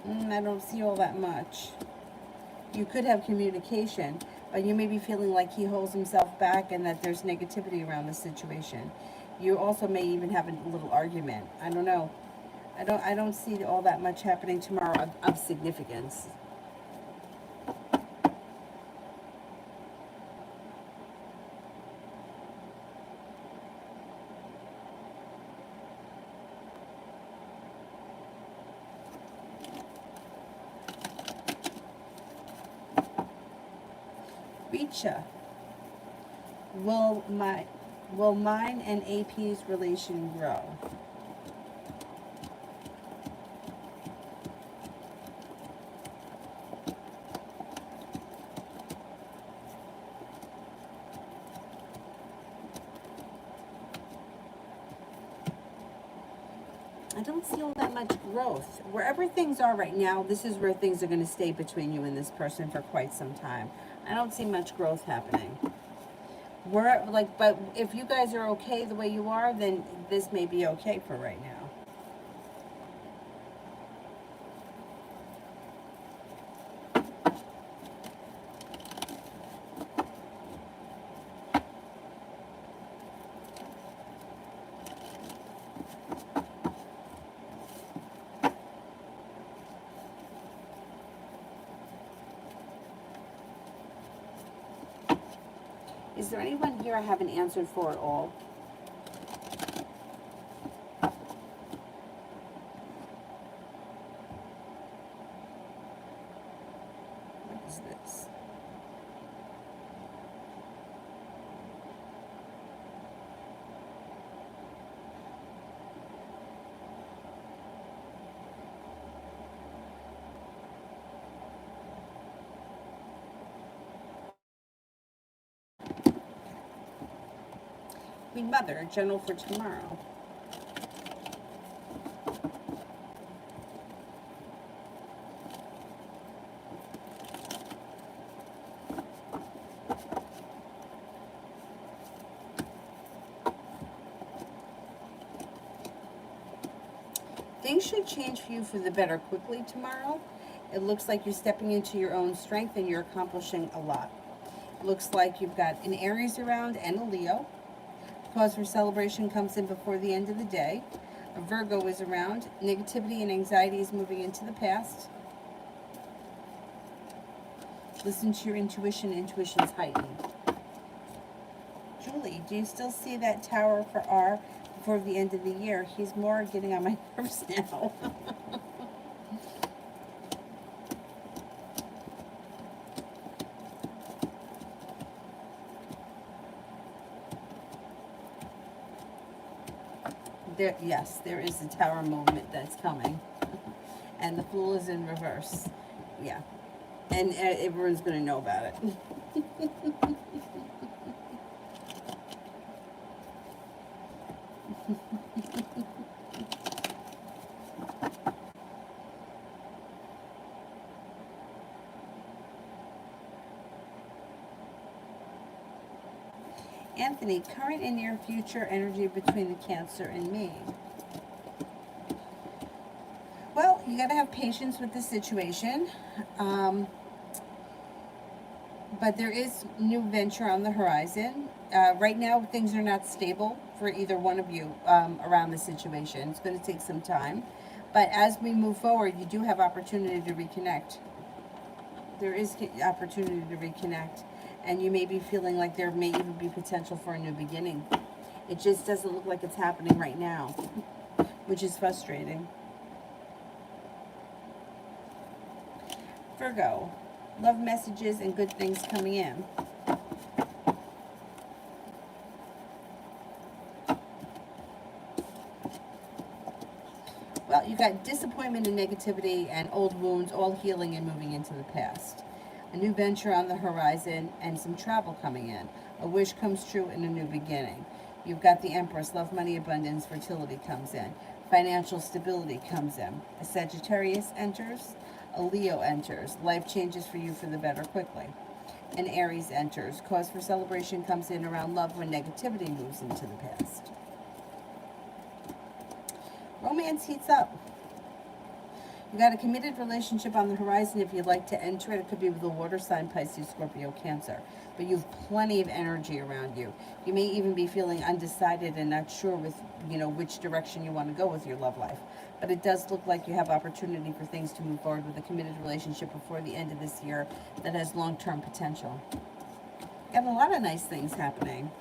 I don't see all that much. You could have communication, but you may be feeling like he holds himself back and that there's negativity around the situation. You also may even have a little argument. I don't know. I don't see all that much happening tomorrow of significance. Richa, will mine and AP's relation grow? I don't see all that much growth. Wherever things are right now, this is where things are going to stay between you and this person for quite some time. I don't see much growth happening. But if you guys are okay the way you are, then this may be okay for right now. Is there anyone here I haven't answered for at all? What is this? Queen Mother, general for tomorrow. Things should change for you for the better quickly tomorrow. It looks like you're stepping into your own strength and you're accomplishing a lot. It looks like you've got an Aries around and a Leo. Cause for celebration comes in before the end of the day. A Virgo is around. Negativity and anxiety is moving into the past. Listen to your intuition. Intuition is heightened. Julie, do you still see that tower for R before the end of the year? He's more getting on my nerves now. Yes, there is a tower movement that's coming. And the Fool is in reverse. Yeah. And everyone's going to know about it. Anthony, current and near future energy between the Cancer and me. Well, you got to have patience with the situation. But there is new venture on the horizon. Right now, things are not stable for either one of you around the situation. It's going to take some time. But as we move forward, you do have opportunity to reconnect. There is opportunity to reconnect. And you may be feeling like there may even be potential for a new beginning. It just doesn't look like it's happening right now, which is frustrating. Virgo, love messages and good things coming in. Well, you got disappointment and negativity and old wounds all healing and moving into the past. A new venture on the horizon and some travel coming in. A wish comes true and a new beginning. You've got the Empress, love, money, abundance, fertility comes in. Financial stability comes in. A Sagittarius enters. A Leo enters. Life changes for you for the better quickly. An Aries enters. Cause for celebration comes in around love when negativity moves into the past. Romance heats up. You got a committed relationship on the horizon if you'd like to enter it. It could be with a water sign, Pisces, Scorpio, Cancer. But you have plenty of energy around you. You may even be feeling undecided and not sure with, which direction you want to go with your love life. But it does look like you have opportunity for things to move forward with a committed relationship before the end of this year that has long-term potential. You have a lot of nice things happening.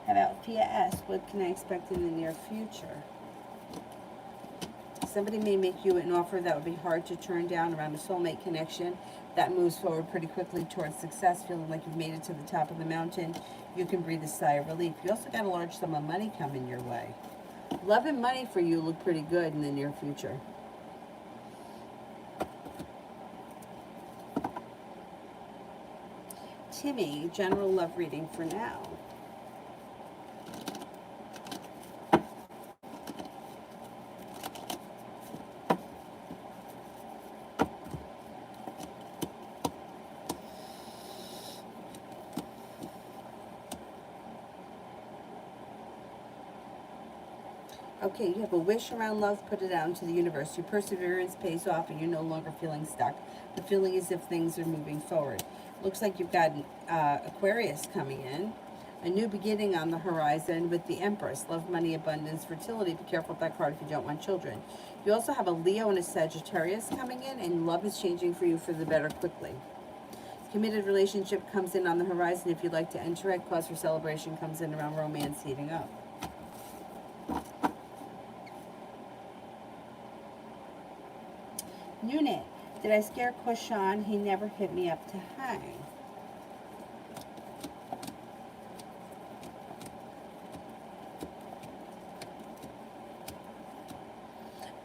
How about Fia S? What can I expect in the near future? Somebody may make you an offer that would be hard to turn down around a soulmate connection that moves forward pretty quickly towards success, feeling like you've made it to the top of the mountain. You can breathe a sigh of relief. You also got a large sum of money coming your way. Love and money for you look pretty good in the near future. Timmy, general love reading for now. Okay, you have a wish around love, put it out into the universe. Your perseverance pays off and you're no longer feeling stuck. The feeling is if things are moving forward. Looks like you've got Aquarius coming in. A new beginning on the horizon with the Empress. Love, money, abundance, fertility. Be careful with that card if you don't want children. You also have a Leo and a Sagittarius coming in, and love is changing for you for the better quickly. Committed relationship comes in on the horizon if you'd like to enter it. Cause for celebration comes in around romance heating up. Unit, did I scare Kushan? He never hit me up to hang.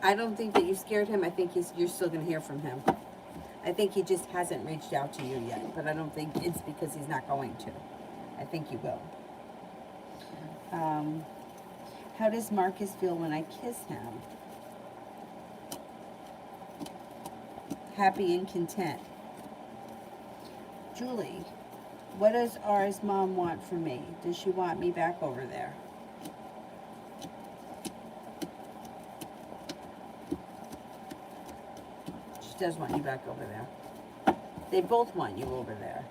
I don't think that you scared him. I think you're still going to hear from him. I think he just hasn't reached out to you yet, but I don't think it's because he's not going to. I think he will. How does Marcus feel when I kiss him? Happy and content. Julie, what does R's mom want from me? Does she want me back over there? She does want you back over there. They both want you over there.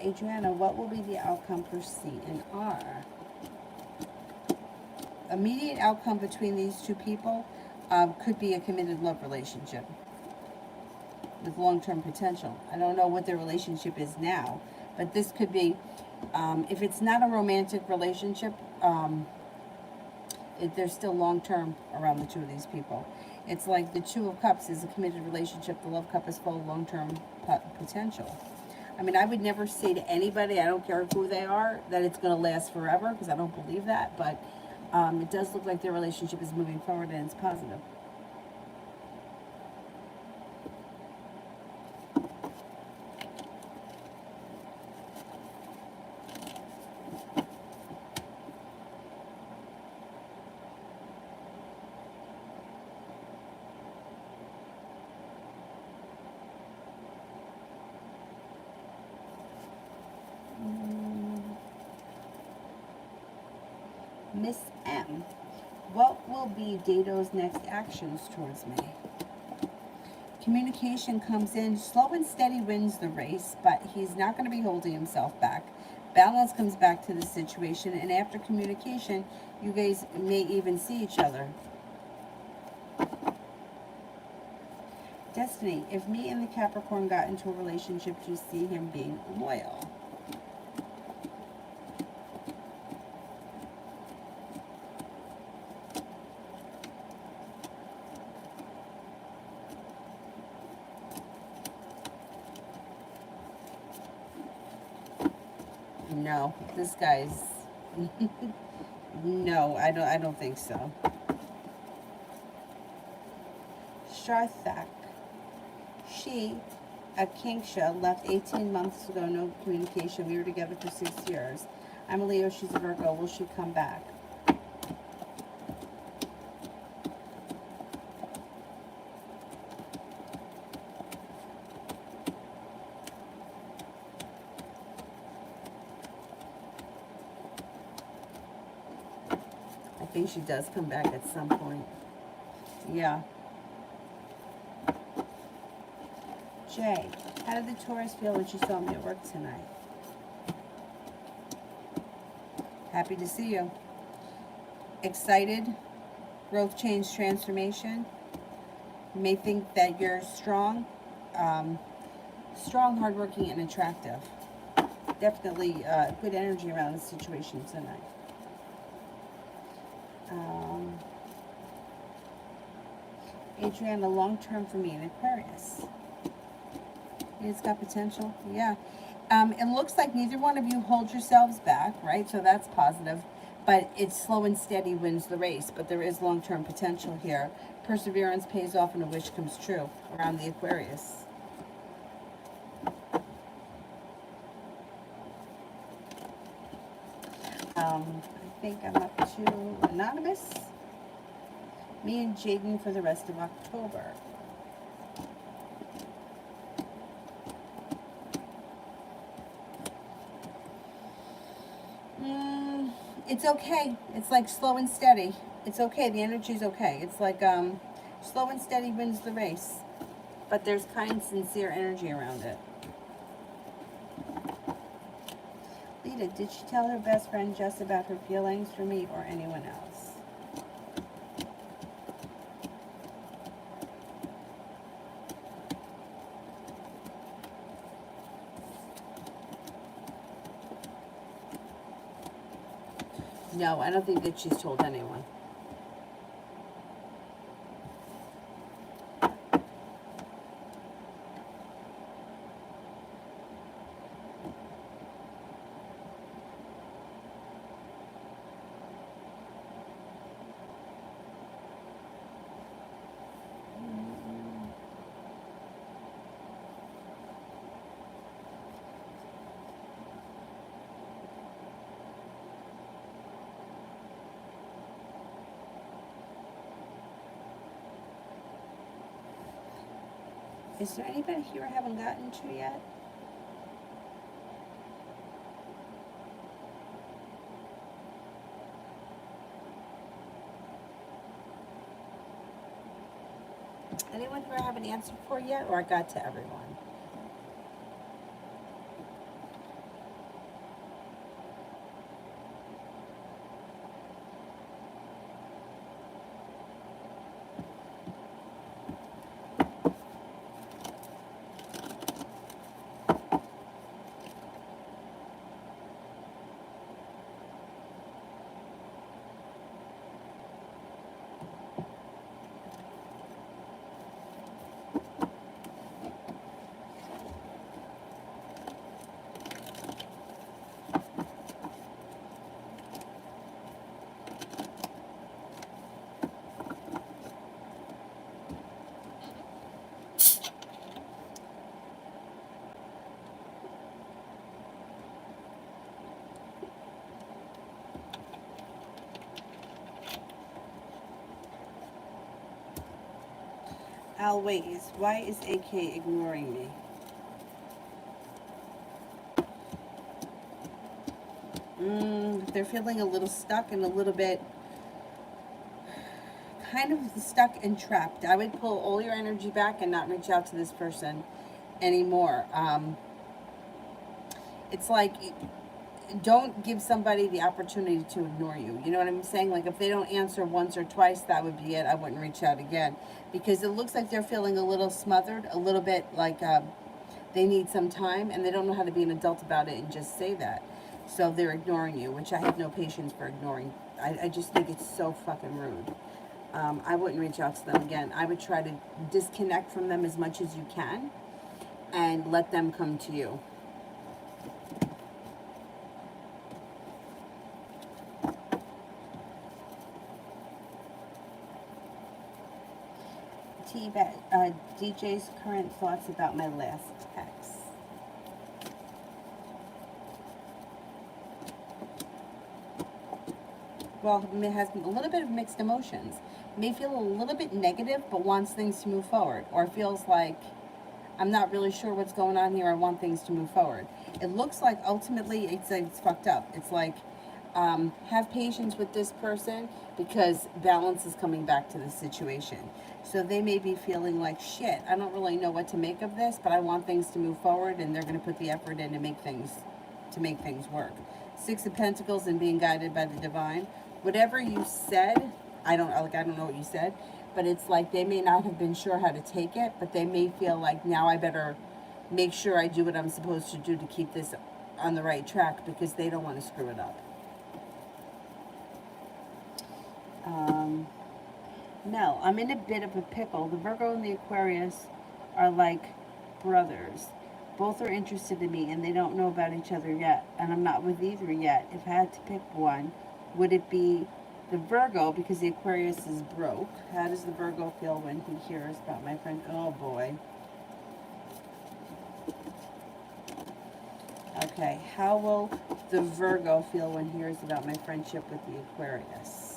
Adriana, what will be the outcome for C and R? Immediate outcome between these two people could be a committed love relationship with long-term potential. I don't know what their relationship is now, but this could be, if it's not a romantic relationship, they're still long-term around the two of these people. It's like the Two of Cups is a committed relationship. The Love Cup is full of long-term potential. I mean, I would never say to anybody, I don't care who they are, that it's going to last forever, because I don't believe that, but it does look like their relationship is moving forward and it's positive. Miss M, what will be Dado's next actions towards me? Communication comes in. Slow and steady wins the race, but he's not going to be holding himself back. Balance comes back to the situation, and after communication, you guys may even see each other. Destiny, if me and the Capricorn got into a relationship, do you see him being loyal? No, this guy's no, I don't think so. Sharthak. She, a Kinksha, left 18 months ago, no communication. We were together for 6 years. I'm a Leo, she's a Virgo. Will she come back? I think she does come back at some point. Yeah. Jay, how did the Taurus feel when she saw me at work tonight? Happy to see you. Excited. Growth, change, transformation. You may think that you're strong. Strong, hardworking, and attractive. Definitely good energy around the situation tonight. Adriana, long term for me in Aquarius. It's got potential. Yeah. It looks like neither one of you hold yourselves back, right? So that's positive. But it's slow and steady wins the race. But there is long-term potential here. Perseverance pays off and a wish comes true around the Aquarius. I think I'm up to Anonymous. Me and Jaden for the rest of October. It's okay. It's like slow and steady. It's okay. The energy's okay. It's like slow and steady wins the race. But there's kind, sincere energy around it. Lita, did she tell her best friend Jess about her feelings for me or anyone else? No, I don't think that she's told anyone. Is there anybody here I haven't gotten to yet? Anyone here I haven't answered for yet, or I got to everyone? Always. Why is AK ignoring me? They're feeling a little stuck and a little bit kind of stuck and trapped. I would pull all your energy back and not reach out to this person anymore. It's like, don't give somebody the opportunity to ignore you. You know what I'm saying? Like, if they don't answer once or twice, that would be it. I wouldn't reach out again. Because it looks like they're feeling a little smothered, a little bit like they need some time, and they don't know how to be an adult about it and just say that. So they're ignoring you, which I have no patience for ignoring. I just think it's so fucking rude. I wouldn't reach out to them again. I would try to disconnect from them as much as you can and let them come to you. DJ's current thoughts about my last text. Well, it has a little bit of mixed emotions. May feel a little bit negative, but wants things to move forward. Or feels like, I'm not really sure what's going on here. I want things to move forward. It looks like ultimately it's fucked up. It's like, have patience with this person because balance is coming back to the situation. So they may be feeling like, shit, I don't really know what to make of this, but I want things to move forward, and they're going to put the effort in to make things work. Six of Pentacles and being guided by the divine. Whatever you said, I don't know what you said, but it's like they may not have been sure how to take it, but they may feel like, now I better make sure I do what I'm supposed to do to keep this on the right track, because they don't want to screw it up. No, I'm in a bit of a pickle. The Virgo and the Aquarius are like brothers. Both are interested in me, and they don't know about each other yet, and I'm not with either yet. If I had to pick one, would it be the Virgo, because the Aquarius is broke? How does the Virgo feel when he hears about my friend? Oh, boy. Okay, how will the Virgo feel when he hears about my friendship with the Aquarius?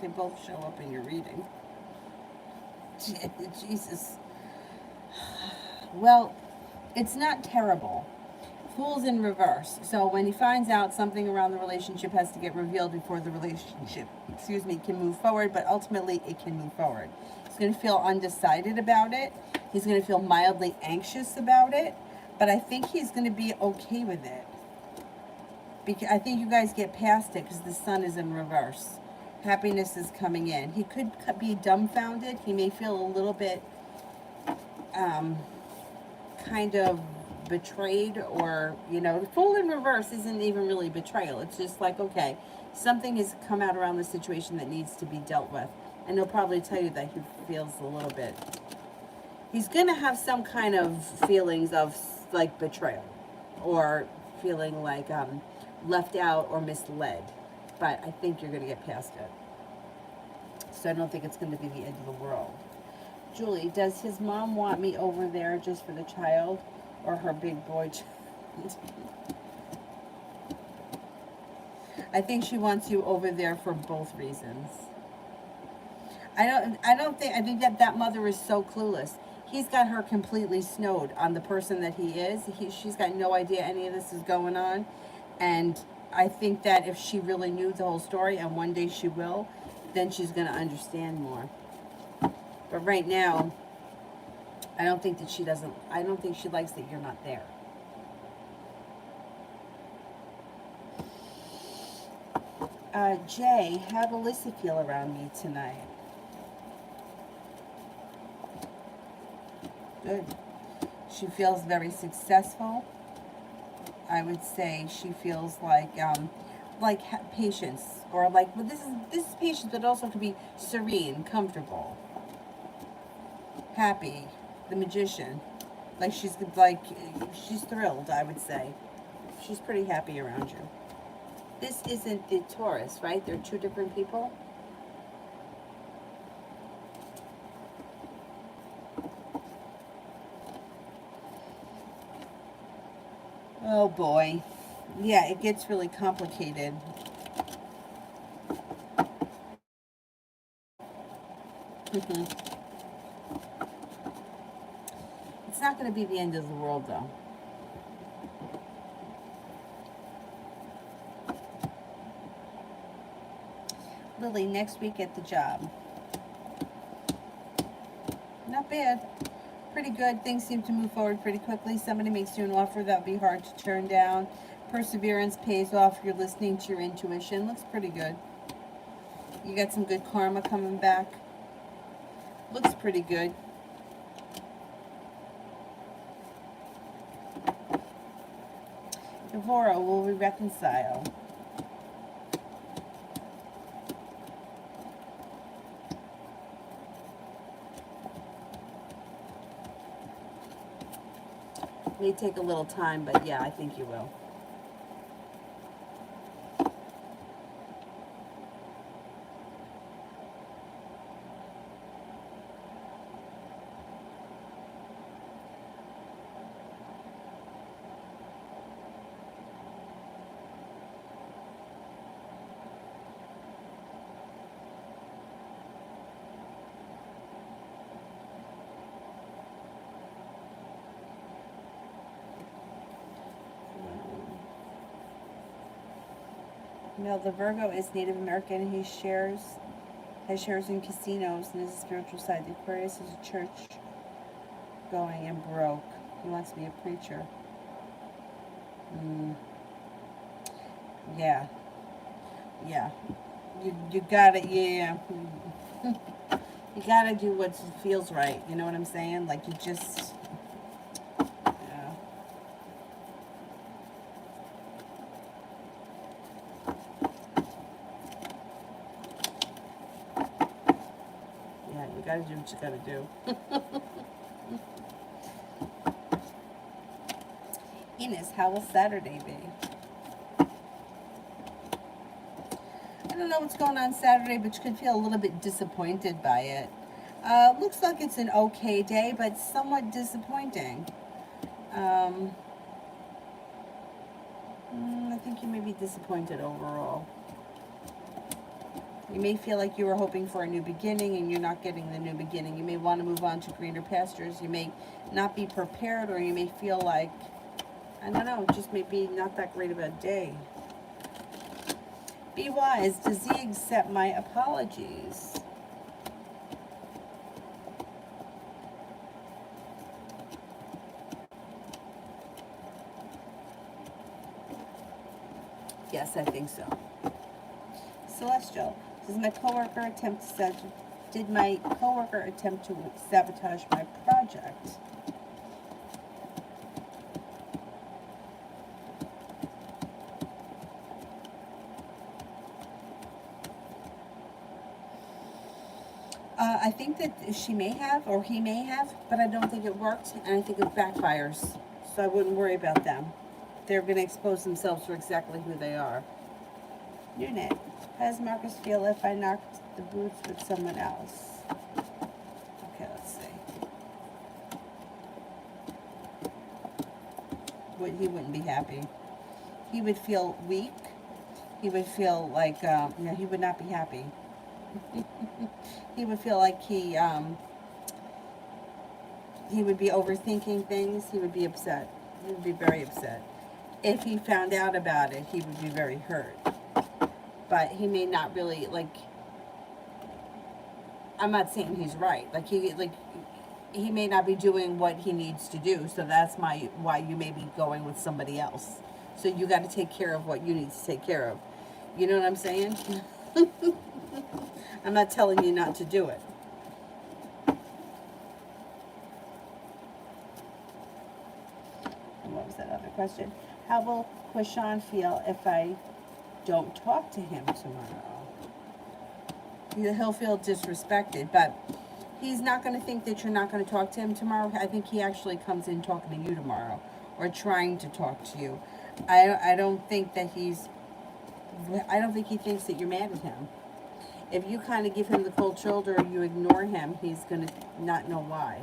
They both show up in your reading. Jesus. Well, it's not terrible. Fool's in reverse. So when he finds out, something around the relationship has to get revealed before the relationship, can move forward, but ultimately it can move forward. He's going to feel undecided about it. He's going to feel mildly anxious about it, but I think he's going to be okay with it. Because I think you guys get past it because the sun is in reverse. Happiness is coming in. He could be dumbfounded. He may feel a little bit kind of betrayed, or, the Fool in reverse isn't even really betrayal. It's just like, okay, something has come out around the situation that needs to be dealt with. And he'll probably tell you that he feels a little bit. He's going to have some kind of feelings of, like, betrayal. Or feeling like left out or misled. But I think you're going to get past it. So I don't think it's going to be the end of the world. Julie, does his mom want me over there just for the child, or her big boy child? I think she wants you over there for both reasons. I think that mother is so clueless. He's got her completely snowed on the person that he is. She's got no idea any of this is going on. And I think that if she really knew the whole story, and one day she will, then she's going to understand more. But right now, I don't think she likes that you're not there. Jay, how does Alyssa feel around me tonight? Good. She feels very successful. I would say she feels like patience, or like, well, this is patience, but it also could be serene, comfortable, happy. The Magician, like she's thrilled. I would say she's pretty happy around you. This isn't the Taurus, right? They're two different people. Oh boy. Yeah, it gets really complicated. It's not going to be the end of the world, though. Lily, next week at the job. Not bad. Pretty good. Things seem to move forward pretty quickly. Somebody makes you an offer that would be hard to turn down. Perseverance pays off. You're listening to your intuition. Looks pretty good. You got some good karma coming back. Looks pretty good. Devora, will we reconcile? May take a little time, but yeah, I think you will. No, the Virgo is Native American. He has shares in casinos and is a spiritual side. The Aquarius is a church going and broke. He wants to be a preacher. Yeah. Yeah. You gotta, yeah. You gotta do what feels right. You know what I'm saying? Like, you just, yeah. Yeah, you gotta do what you gotta do. Enos, how will Saturday be? I don't know what's going on Saturday, but you could feel a little bit disappointed by it. Looks like it's an okay day, but somewhat disappointing. I think you may be disappointed overall. You may feel like you were hoping for a new beginning and you're not getting the new beginning. You may want to move on to greener pastures. You may not be prepared, or you may feel like, I don't know, it just may be not that great of a day. Be wise. Does he accept my apologies? Yes, I think so. Celestial. Did my coworker attempt to sabotage my project? I think that she may have, or he may have, but I don't think it worked, and I think it backfires. So I wouldn't worry about them. They're going to expose themselves for exactly who they are. Unit. How does Marcus feel if I knocked the boots with someone else? Okay, let's see. He wouldn't be happy. He would feel weak. He would feel like, he would not be happy. He would feel like he would be overthinking things. He would be upset. He would be very upset. If he found out about it, he would be very hurt. But he may not really, like, I'm not saying he's right. He may not be doing what he needs to do. So that's why you may be going with somebody else. So you got to take care of what you need to take care of. You know what I'm saying? I'm not telling you not to do it. And what was that other question? How will Quishan feel if I don't talk to him tomorrow? He'll feel disrespected, but he's not going to think that you're not going to talk to him tomorrow. I think he actually comes in talking to you tomorrow, or trying to talk to you. I don't think he thinks that you're mad at him. If you kind of give him the cold shoulder, or you ignore him, he's going to not know why.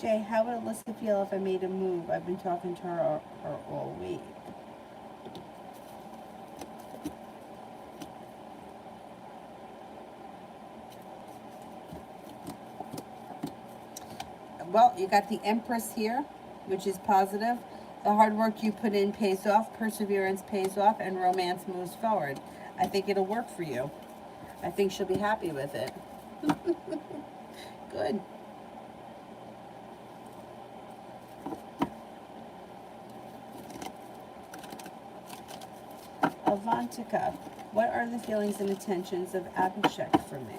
Jay, how would Alyssa feel if I made a move? I've been talking to her all week. Well, you got the Empress here, which is positive. The hard work you put in pays off, perseverance pays off, and romance moves forward. I think it'll work for you. I think she'll be happy with it. Good. Avantika, what are the feelings and intentions of Abhishek for me?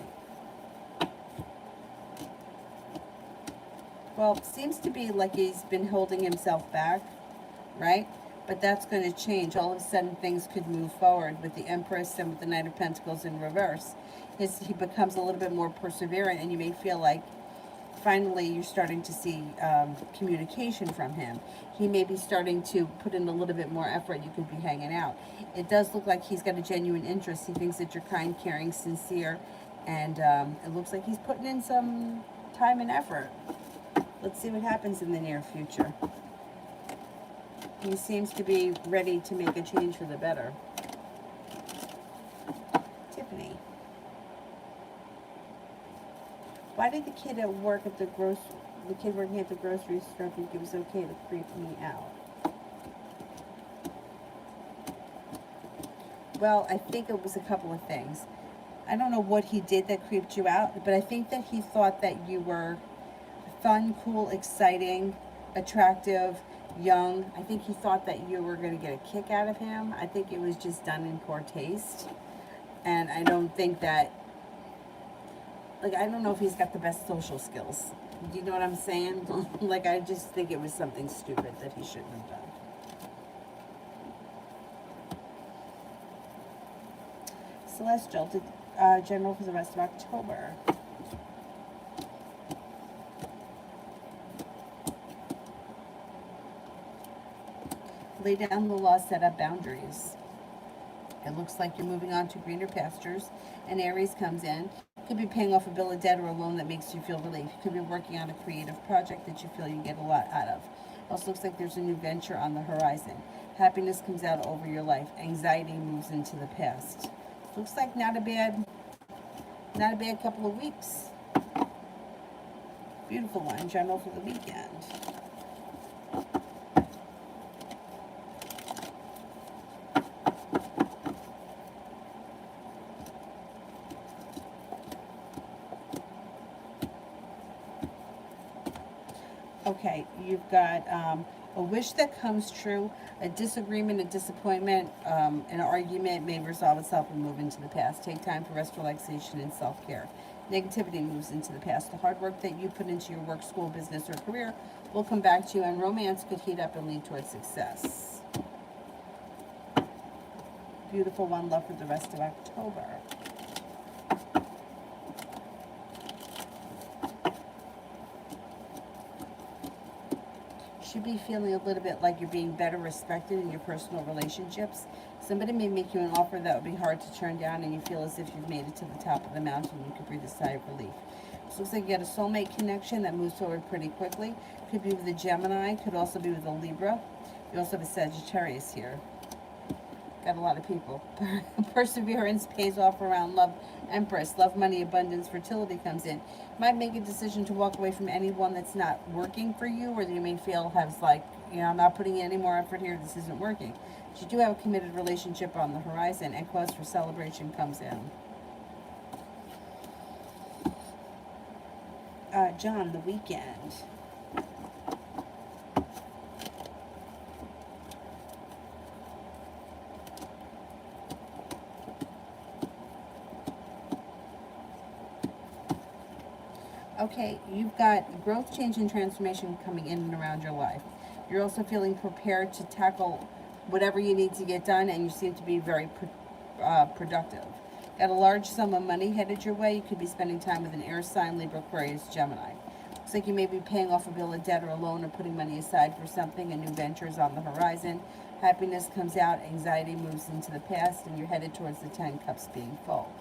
Well, it seems to be like he's been holding himself back, right? But that's going to change. All of a sudden, things could move forward with the Empress and with the Knight of Pentacles in reverse. He becomes a little bit more perseverant, and you may feel like finally you're starting to see communication from him. He may be starting to put in a little bit more effort. You could be hanging out. It does look like he's got a genuine interest. He thinks that you're kind, caring, sincere, and it looks like he's putting in some time and effort. Let's see what happens in the near future. He seems to be ready to make a change for the better. Tiffany. Why did the kid at work at the kid working at the grocery store think it was okay to creep me out? Well, I think it was a couple of things. I don't know what he did that creeped you out, but I think that he thought that you were fun, cool, exciting, attractive, young. I think he thought that you were going to get a kick out of him. I think it was just done in poor taste. And I don't think that, like, I don't know if he's got the best social skills. Do you know what I'm saying? Like, I just think it was something stupid that he shouldn't have done. Celestial, general for the rest of October. Lay down the law, set up boundaries. It looks like you're moving on to greener pastures, and Aries comes in. Could be paying off a bill of debt or a loan that makes you feel relief. Could be working on a creative project that you feel you get a lot out of. Also looks like there's a new venture on the horizon. Happiness comes out over your life. Anxiety moves into the past. Looks like not a bad couple of weeks. Beautiful one, general for the weekend. Okay, you've got a wish that comes true, a disagreement, a disappointment, an argument may resolve itself and move into the past. Take time for rest, relaxation, and self-care. Negativity moves into the past. The hard work that you put into your work, school, business, or career will come back to you, and romance could heat up and lead towards success. Beautiful one, love for the rest of October. Should be feeling a little bit like you're being better respected in your personal relationships. Somebody may make you an offer that would be hard to turn down, and you feel as if you've made it to the top of the mountain. You could breathe a sigh of relief. This looks like you got a soulmate connection that moves forward pretty quickly. Could be with a Gemini, could also be with a Libra. You also have a Sagittarius here. Got a lot of people. Perseverance pays off around love. Empress, love, money, abundance, fertility comes in. Might make a decision to walk away from anyone that's not working for you, or that you may feel has like, you know, I'm not putting in any more effort here, this isn't working. But you do have a committed relationship on the horizon, and cause for celebration comes in. John, the weekend. Okay, you've got growth, change, and transformation coming in and around your life. You're also feeling prepared to tackle whatever you need to get done, and you seem to be very productive. Got a large sum of money headed your way. You could be spending time with an air sign, Libra, Aquarius, Gemini. Looks like you may be paying off a bill of debt or a loan, or putting money aside for something. A new venture is on the horizon. Happiness comes out, anxiety moves into the past, and you're headed towards the 10 cups being full.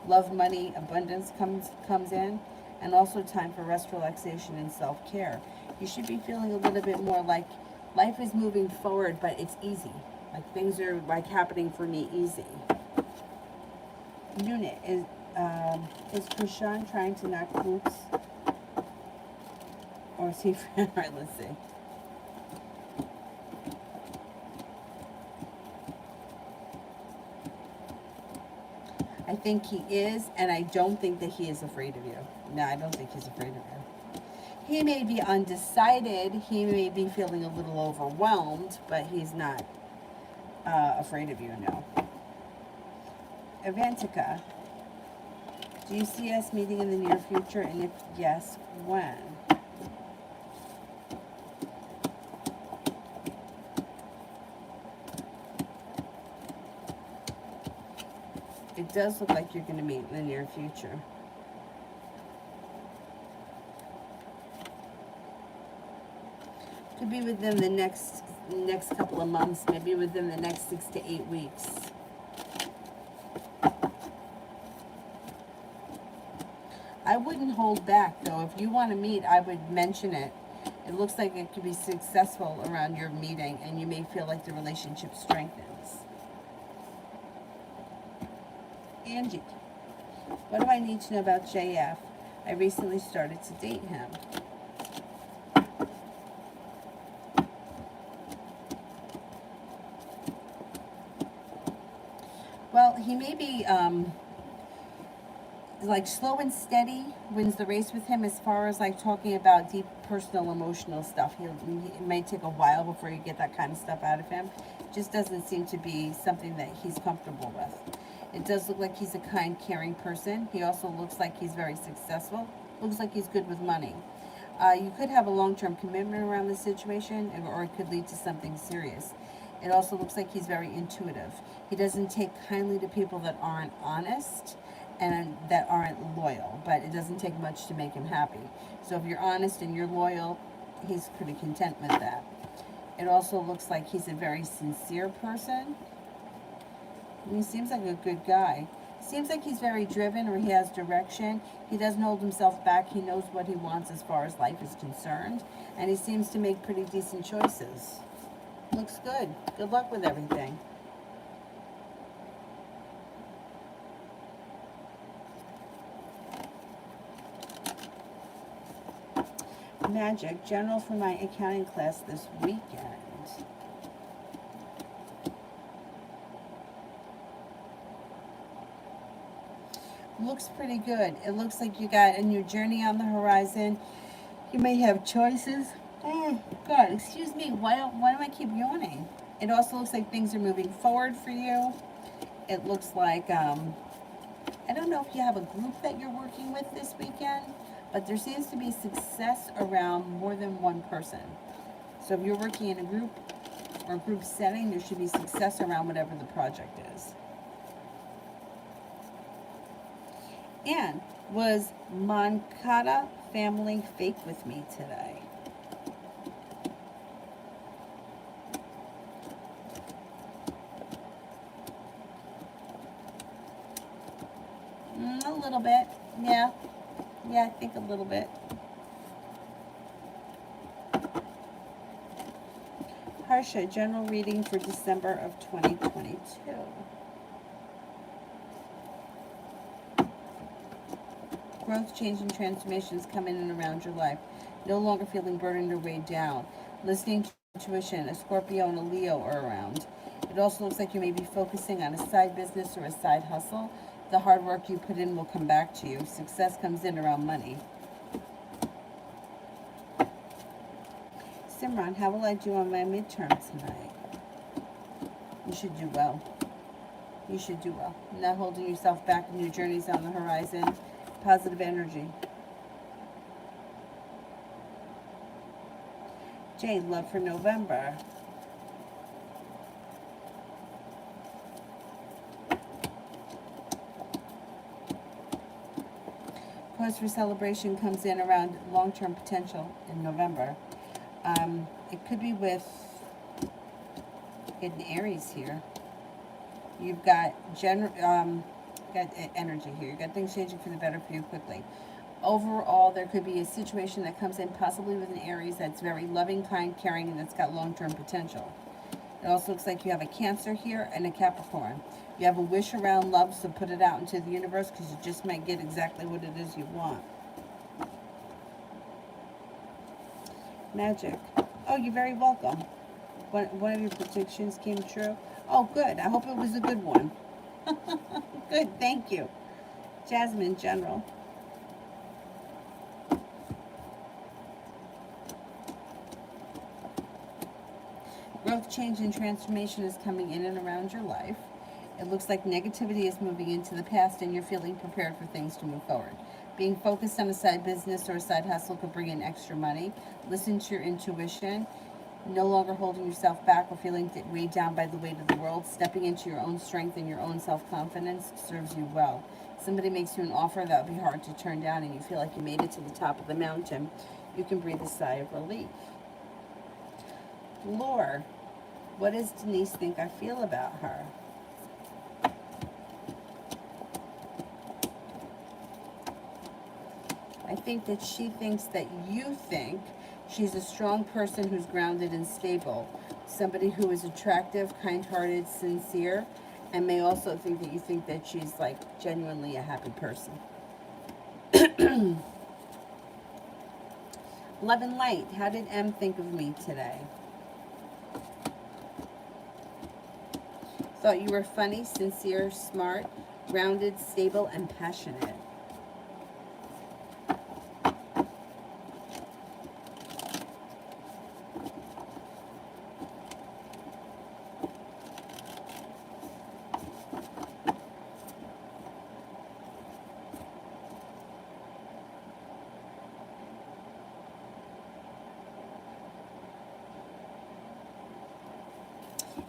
Love, money, abundance comes in. And also time for rest, relaxation, and self-care. You should be feeling a little bit more like life is moving forward, but it's easy. Like things are like happening for me easy. Unit, is Krishan trying to knock boots? Or is he, all right, let's see. I think he is, and I don't think that he is afraid of you. No, I don't think he's afraid of you. He may be undecided. He may be feeling a little overwhelmed, but he's not afraid of you, no. Avantika, do you see us meeting in the near future? And if yes, when? It does look like you're going to meet in the near future. Could be within the next couple of months, maybe within the next 6 to 8 weeks. I wouldn't hold back, though. If you want to meet, I would mention it. It looks like it could be successful around your meeting, and you may feel like the relationship strengthens. Angie, what do I need to know about JF? I recently started to date him. Well, he may be like slow and steady wins the race with him as far as like talking about deep personal emotional stuff. It may take a while before you get that kind of stuff out of him. It just doesn't seem to be something that he's comfortable with. It does look like he's a kind, caring person. He also looks like he's very successful. Looks like he's good with money. You could have a long-term commitment around this situation, or it could lead to something serious. It also looks like he's very intuitive. He doesn't take kindly to people that aren't honest and that aren't loyal, but it doesn't take much to make him happy. So if you're honest and you're loyal, he's pretty content with that. It also looks like he's a very sincere person. And he seems like a good guy. Seems like he's very driven, or he has direction. He doesn't hold himself back. He knows what he wants as far as life is concerned. And he seems to make pretty decent choices. Looks good. Good luck with everything. Magic, general for my accounting class this weekend. Looks pretty good. It looks like you got a new journey on the horizon. You may have choices. Oh, God, excuse me. Why do I keep yawning? It also looks like things are moving forward for you. It looks like, I don't know if you have a group that you're working with this weekend, but there seems to be success around more than one person. So if you're working in a group or group setting, there should be success around whatever the project is. And was Moncada family fake with me today? A little bit. Yeah, I think a little bit. Harsha, general reading for December of 2022. Growth, change, and transformations come in and around your life. No longer feeling burdened or weighed down. Listening to intuition, a Scorpio and a Leo are around. It also looks like you may be focusing on a side business or a side hustle. The hard work you put in will come back to you. Success comes in around money. Simran, how will I do on my midterm tonight? You should do well. You should do well. Not holding yourself back. New journeys on the horizon. Positive energy. Jade, love for November. Cause for celebration comes in around long-term potential in November. It could be with in Aries here. You've got energy here. You've got things changing for the better for you quickly. Overall, there could be a situation that comes in possibly with an Aries that's very loving, kind, caring, and that's got long-term potential. It also looks like you have a Cancer here and a Capricorn. You have a wish around love, so put it out into the universe because you just might get exactly what it is you want. Magic. Oh, you're very welcome. One of your predictions came true. Oh, good. I hope it was a good one. Good, thank you. Jasmine, general. Growth, change, and transformation is coming in and around your life. It looks like negativity is moving into the past and you're feeling prepared for things to move forward. Being focused on a side business or a side hustle could bring in extra money. Listen to your intuition. No longer holding yourself back or feeling weighed down by the weight of the world. Stepping into your own strength and your own self-confidence serves you well. Somebody makes you an offer that would be hard to turn down and you feel like you made it to the top of the mountain. You can breathe a sigh of relief. Lore, what does Denise think I feel about her? I think that she thinks that you think she's a strong person who's grounded and stable. Somebody who is attractive, kind-hearted, sincere, and may also think that you think that she's like genuinely a happy person. Love and light. How did M think of me today? Thought you were funny, sincere, smart, grounded, stable, and passionate.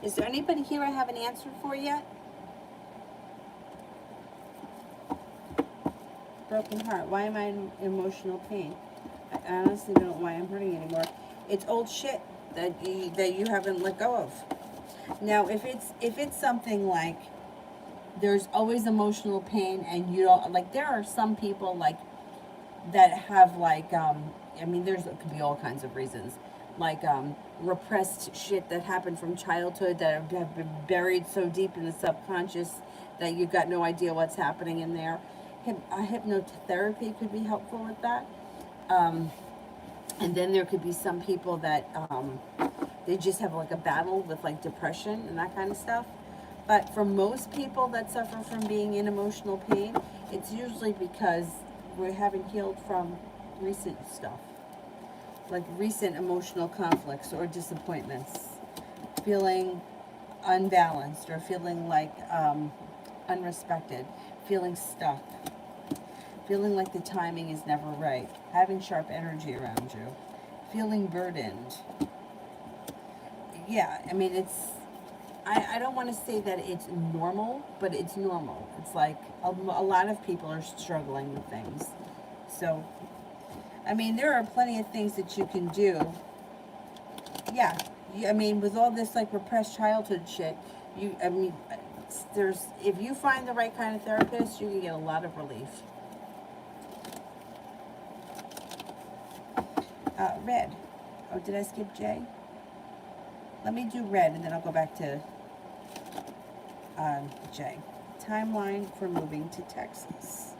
Is there anybody here I haven't answered for yet? Broken heart. Why am I in emotional pain? I honestly don't know why I'm hurting anymore. It's old shit that you haven't let go of. Now, if it's something like there's always emotional pain and you don't, like, there are some people like that have like I mean, it could be all kinds of reasons, like repressed shit that happened from childhood that have been buried so deep in the subconscious that you've got no idea what's happening in there. Hypnotherapy could be helpful with that. And then there could be some people that they just have like a battle with like depression and that kind of stuff. But for most people that suffer from being in emotional pain, it's usually because we haven't healed from recent stuff, like recent emotional conflicts or disappointments, feeling unbalanced or feeling like unrespected, feeling stuck, feeling like the timing is never right, having sharp energy around you, feeling burdened. Yeah, I mean, I don't want to say that it's normal, but it's normal. It's like a lot of people are struggling with things. So, I mean, there are plenty of things that you can do. Yeah, I mean, with all this like repressed childhood shit, if you find the right kind of therapist, you can get a lot of relief. Red. Oh, did I skip J? Let me do red and then I'll go back to J. Timeline for moving to Texas.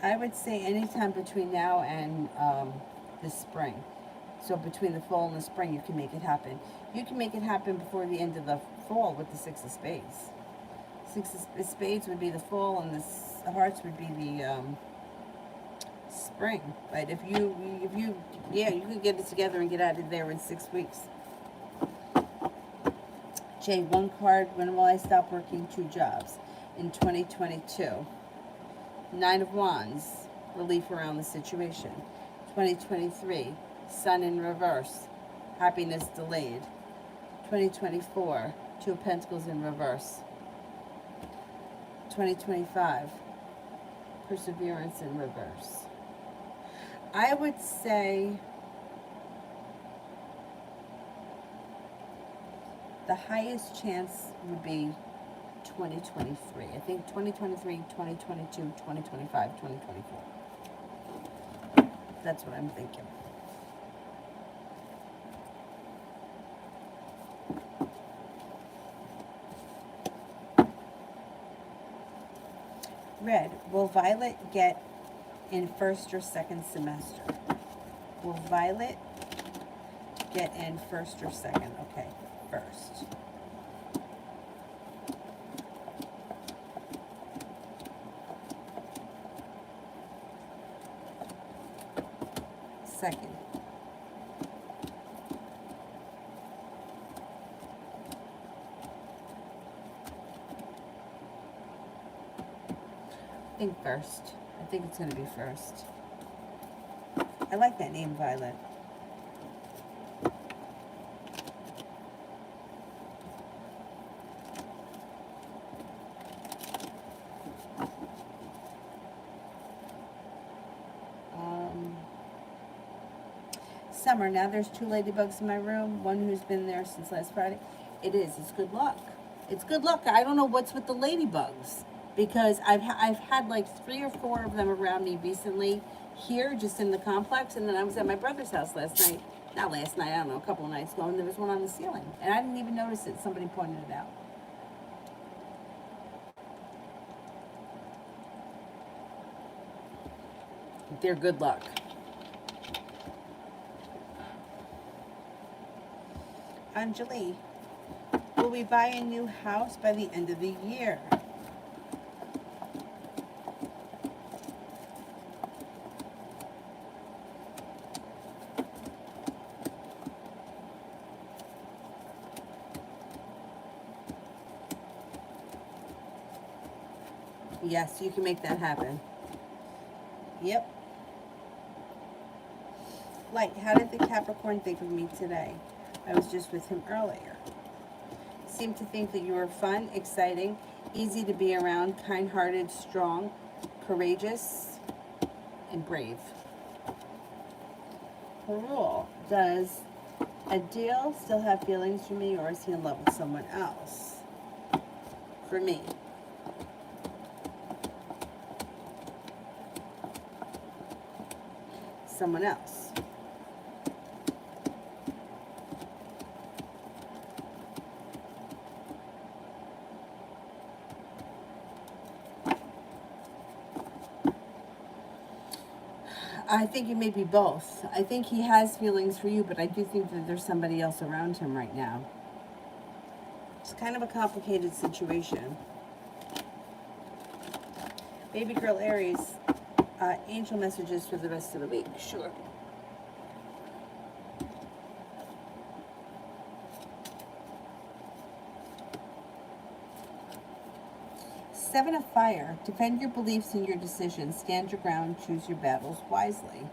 I would say anytime between now and the spring. So between the fall and the spring, you can make it happen. You can make it happen before the end of the fall with the Six of Spades. Six of Spades would be the fall, and the hearts would be the spring. But if you could get it together and get out of there in 6 weeks. J, one card. When will I stop working 2 jobs? In 2022. 9 of Wands, relief around the situation. 2023, Sun in reverse, happiness delayed. 2024, 2 of Pentacles in reverse. 2025, perseverance in reverse. I would say the highest chance would be 2023. I think 2023, 2022, 2025, 2024. That's what I'm thinking. Red, will Violet get in first or second semester? Will Violet get in first or second? Okay, first. Second. I think first. I think it's going to be first. I like that name, Violet. Summer, now there's 2 ladybugs in my room, one who's been there since last Friday. It is. It's good luck. It's good luck. I don't know what's with the ladybugs, because I've had like 3 or 4 of them around me recently here, just in the complex, and then I was at my brother's house last night. Not last night, I don't know, a couple of nights ago, and there was one on the ceiling, and I didn't even notice it. Somebody pointed it out. They're good luck. Anjali, will we buy a new house by the end of the year? Yes, you can make that happen. Yep. Light, how did the Capricorn think of me today? I was just with him earlier. Seemed to think that you were fun, exciting, easy to be around, kind-hearted, strong, courageous, and brave. Rule, does Adil still have feelings for me, or is he in love with someone else? For me. Someone else. I think it may be both. I think he has feelings for you, but I do think that there's somebody else around him right now. It's kind of a complicated situation. Baby girl Aries, angel messages for the rest of the week. Sure. Seven of Fire. Defend your beliefs and your decisions. Stand your ground. Choose your battles wisely.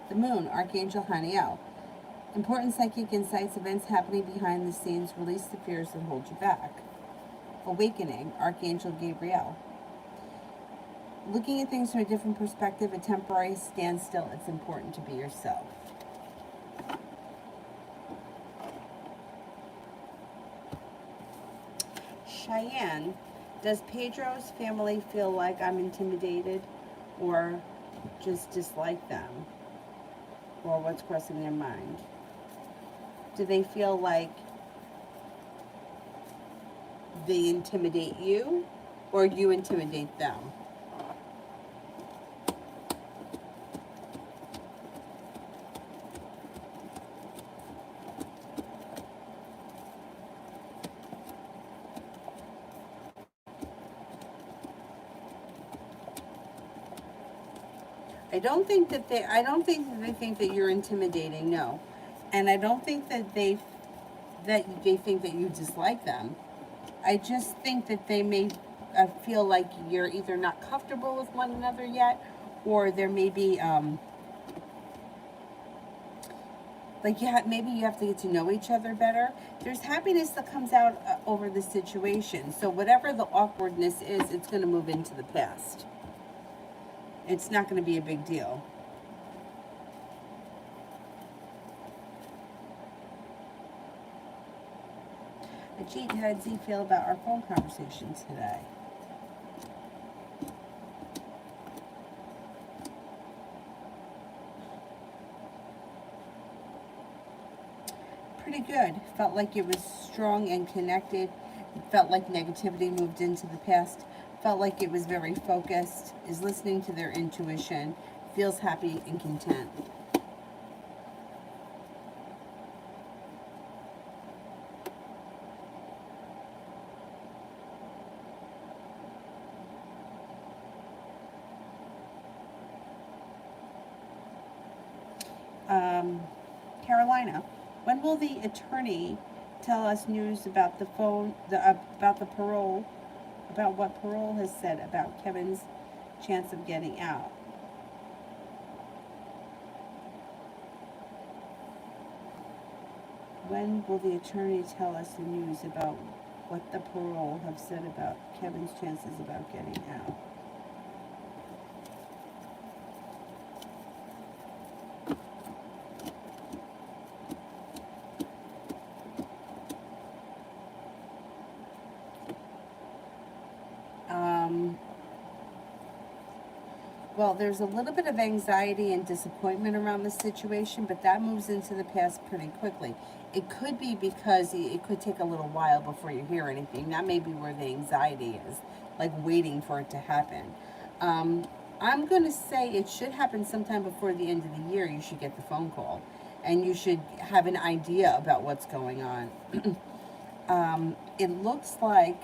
The Moon. Archangel Haniel. Important psychic insights. Events happening behind the scenes. Release the fears that hold you back. Awakening. Archangel Gabriel. Looking at things from a different perspective. A temporary standstill. It's important to be yourself. Cheyenne. Does Pedro's family feel like I'm intimidated or just dislike them? Or what's crossing their mind? Do they feel like they intimidate you or you intimidate them? I don't think that they think that you're intimidating, no. And I don't think that they think that you dislike them. I just think that they may feel like you're either not comfortable with one another yet, or there may be maybe you have to get to know each other better. There's happiness that comes out over the situation. So whatever the awkwardness is, it's going to move into the past. It's not going to be a big deal. Ajit, how did Z feel about our phone conversation today? Pretty good. Felt like it was strong and connected. Felt like negativity moved into the past. Felt like it was very focused, is listening to their intuition, feels happy and content. Carolina, when will the attorney tell us news about the about the parole? About what parole has said about Kevin's chance of getting out. When will the attorney tell us the news about what the parole have said about Kevin's chances about getting out? Well, there's a little bit of anxiety and disappointment around the situation, but that moves into the past pretty quickly. It could be because it could take a little while before you hear anything. That may be where the anxiety is, like waiting for it to happen. I'm going to say it should happen sometime before the end of the year. You should get the phone call. And you should have an idea about what's going on. It looks like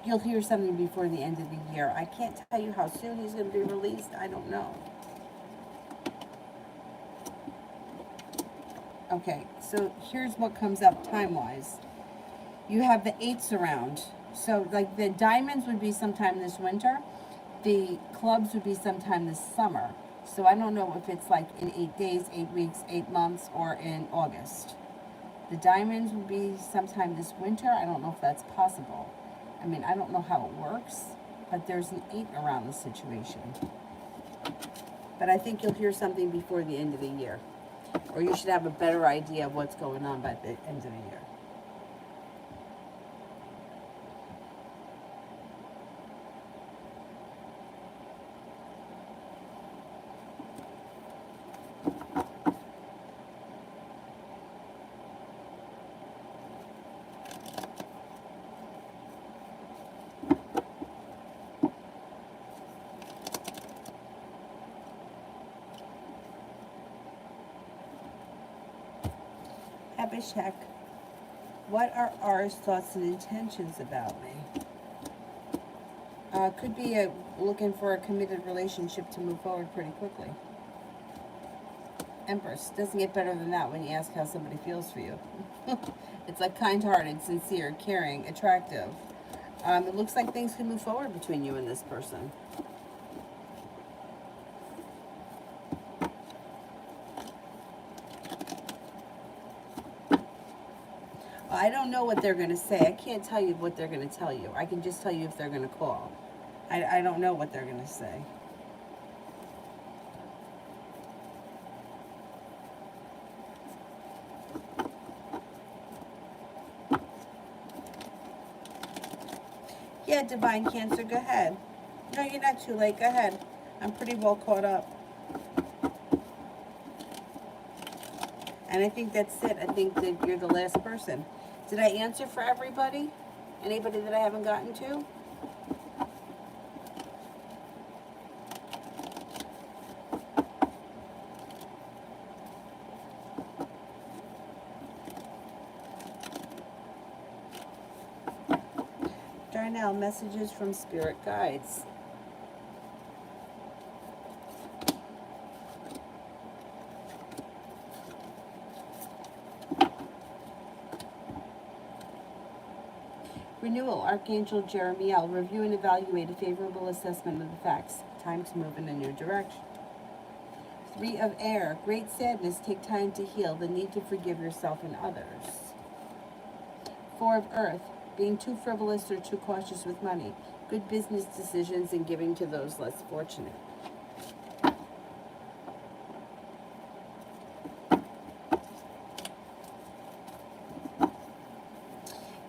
you'll hear something before the end of the year. I can't tell you how soon he's going to be released. I don't know. Okay, so here's what comes up time-wise. You have the eights around. So, like, the diamonds would be sometime this winter. The clubs would be sometime this summer. So I don't know if it's like in 8 days, 8 weeks, 8 months, or in August. The diamonds would be sometime this winter. I don't know if that's possible. I mean, I don't know how it works, but there's an 8 around the situation. But I think you'll hear something before the end of the year. Or you should have a better idea of what's going on by the end of the year. Abhishek, what are R's thoughts and intentions about me? Could be looking for a committed relationship to move forward pretty quickly. Empress, doesn't get better than that when you ask how somebody feels for you. It's like kind-hearted, sincere, caring, attractive. It looks like things can move forward between you and this person. I don't know what they're going to say. I can't tell you what they're going to tell you. I can just tell you if they're going to call. I don't know what they're going to say. Yeah, Divine Cancer, go ahead. No, you're not too late. Go ahead. I'm pretty well caught up. And I think that's it. I think that you're the last person. Did I answer for everybody? Anybody that I haven't gotten to? Darnell, messages from spirit guides. Renewal, Archangel Jeremiel, review and evaluate a favorable assessment of the facts. Time to move in a new direction. 3 of Air, great sadness, take time to heal, the need to forgive yourself and others. 4 of Earth, being too frivolous or too cautious with money. Good business decisions and giving to those less fortunate.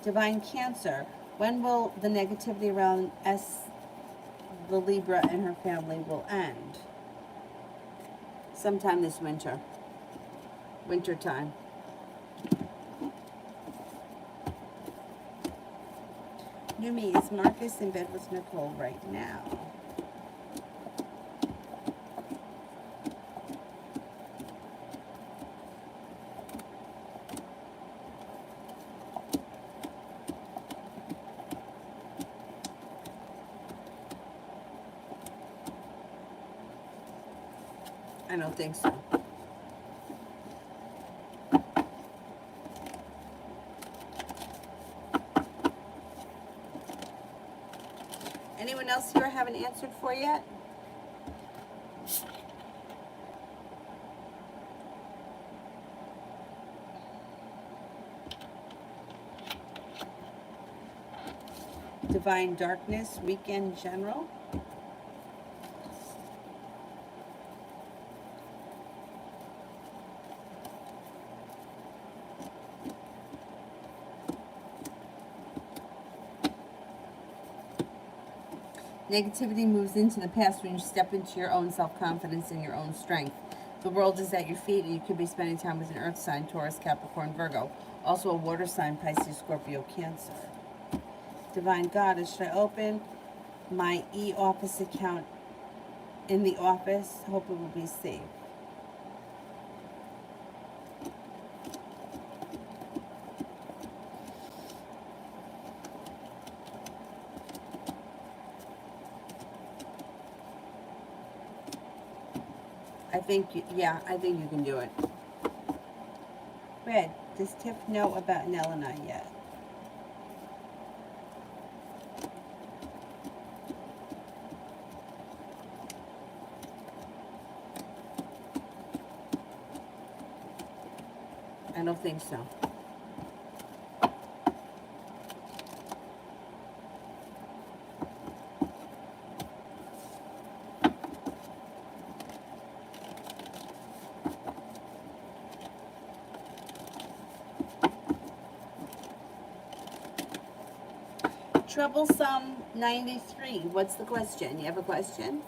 Divine Cancer, when will the negativity around the Libra and her family will end? Sometime this winter. Winter time. Numi, is Marcus in bed with Nicole right now? I don't think so. Anyone else here I haven't answered for yet? Divine Darkness, weekend general. Negativity moves into the past when you step into your own self-confidence and your own strength. The world is at your feet, and you could be spending time with an earth sign, Taurus, Capricorn, Virgo. Also a water sign, Pisces, Scorpio, Cancer. Divine Goddess, should I open my e-office account in the office. Hope it will be safe. I think, yeah, I think you can do it. Red, does Tiff know about Nell and I yet? I don't think so. Troublesome 93. What's the question? You have a question?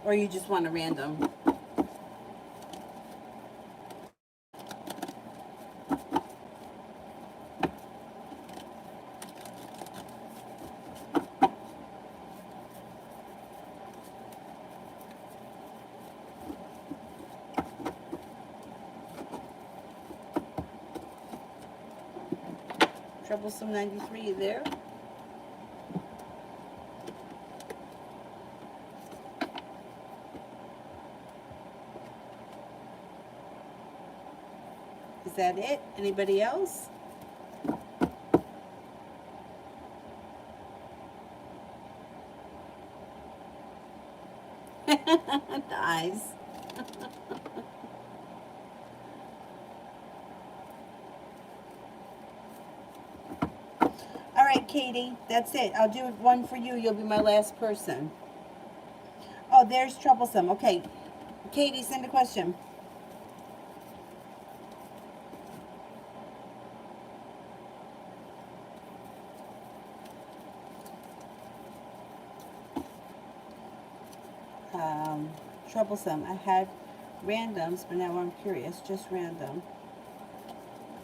Or you just want a random? Troublesome 93, you there? Is that it? Anybody else? The eyes. All right, Katie, that's it. I'll do one for you. You'll be my last person. Oh, there's Troublesome. Okay. Katie, send a question. Troublesome. I had randoms, but now I'm curious. Just random.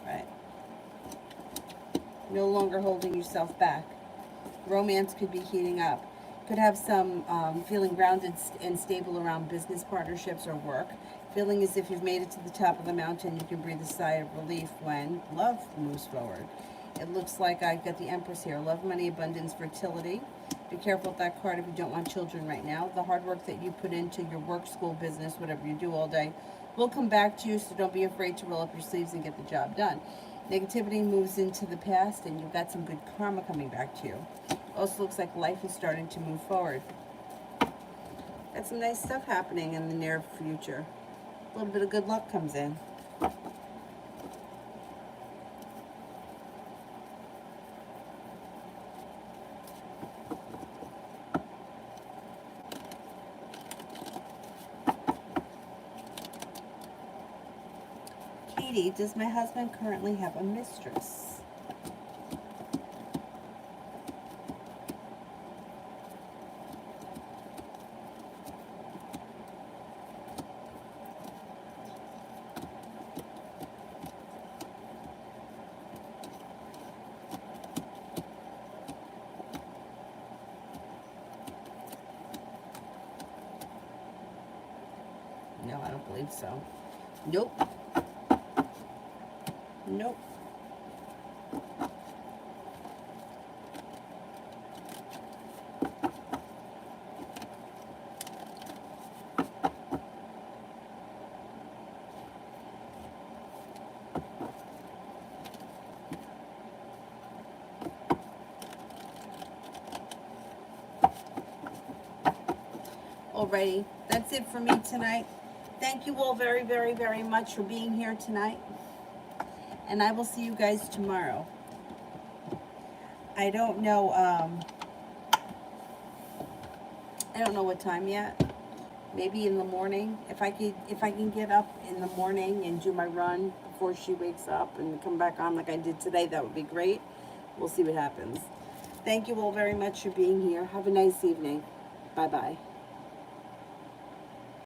Right. No longer holding yourself back. Romance could be heating up. Could have some feeling grounded and stable around business partnerships or work. Feeling as if you've made it to the top of the mountain. You can breathe a sigh of relief when love moves forward. It looks like I've got the Empress here. Love, money, abundance, fertility. Be careful with that card if you don't want children right now. The hard work that you put into your work, school, business, whatever you do all day, will come back to you, so don't be afraid to roll up your sleeves and get the job done. Negativity moves into the past, and you've got some good karma coming back to you. Also looks like life is starting to move forward. Got some nice stuff happening in the near future. A little bit of good luck comes in. Katie, does my husband currently have a mistress? No, I don't believe so. Nope. Nope. Alrighty, that's it for me tonight. Thank you all very, very, very much for being here tonight. And I will see you guys tomorrow. I don't know what time yet. Maybe in the morning. If I can get up in the morning and do my run before she wakes up and come back on like I did today, that would be great. We'll see what happens. Thank you all very much for being here. Have a nice evening. Bye-bye.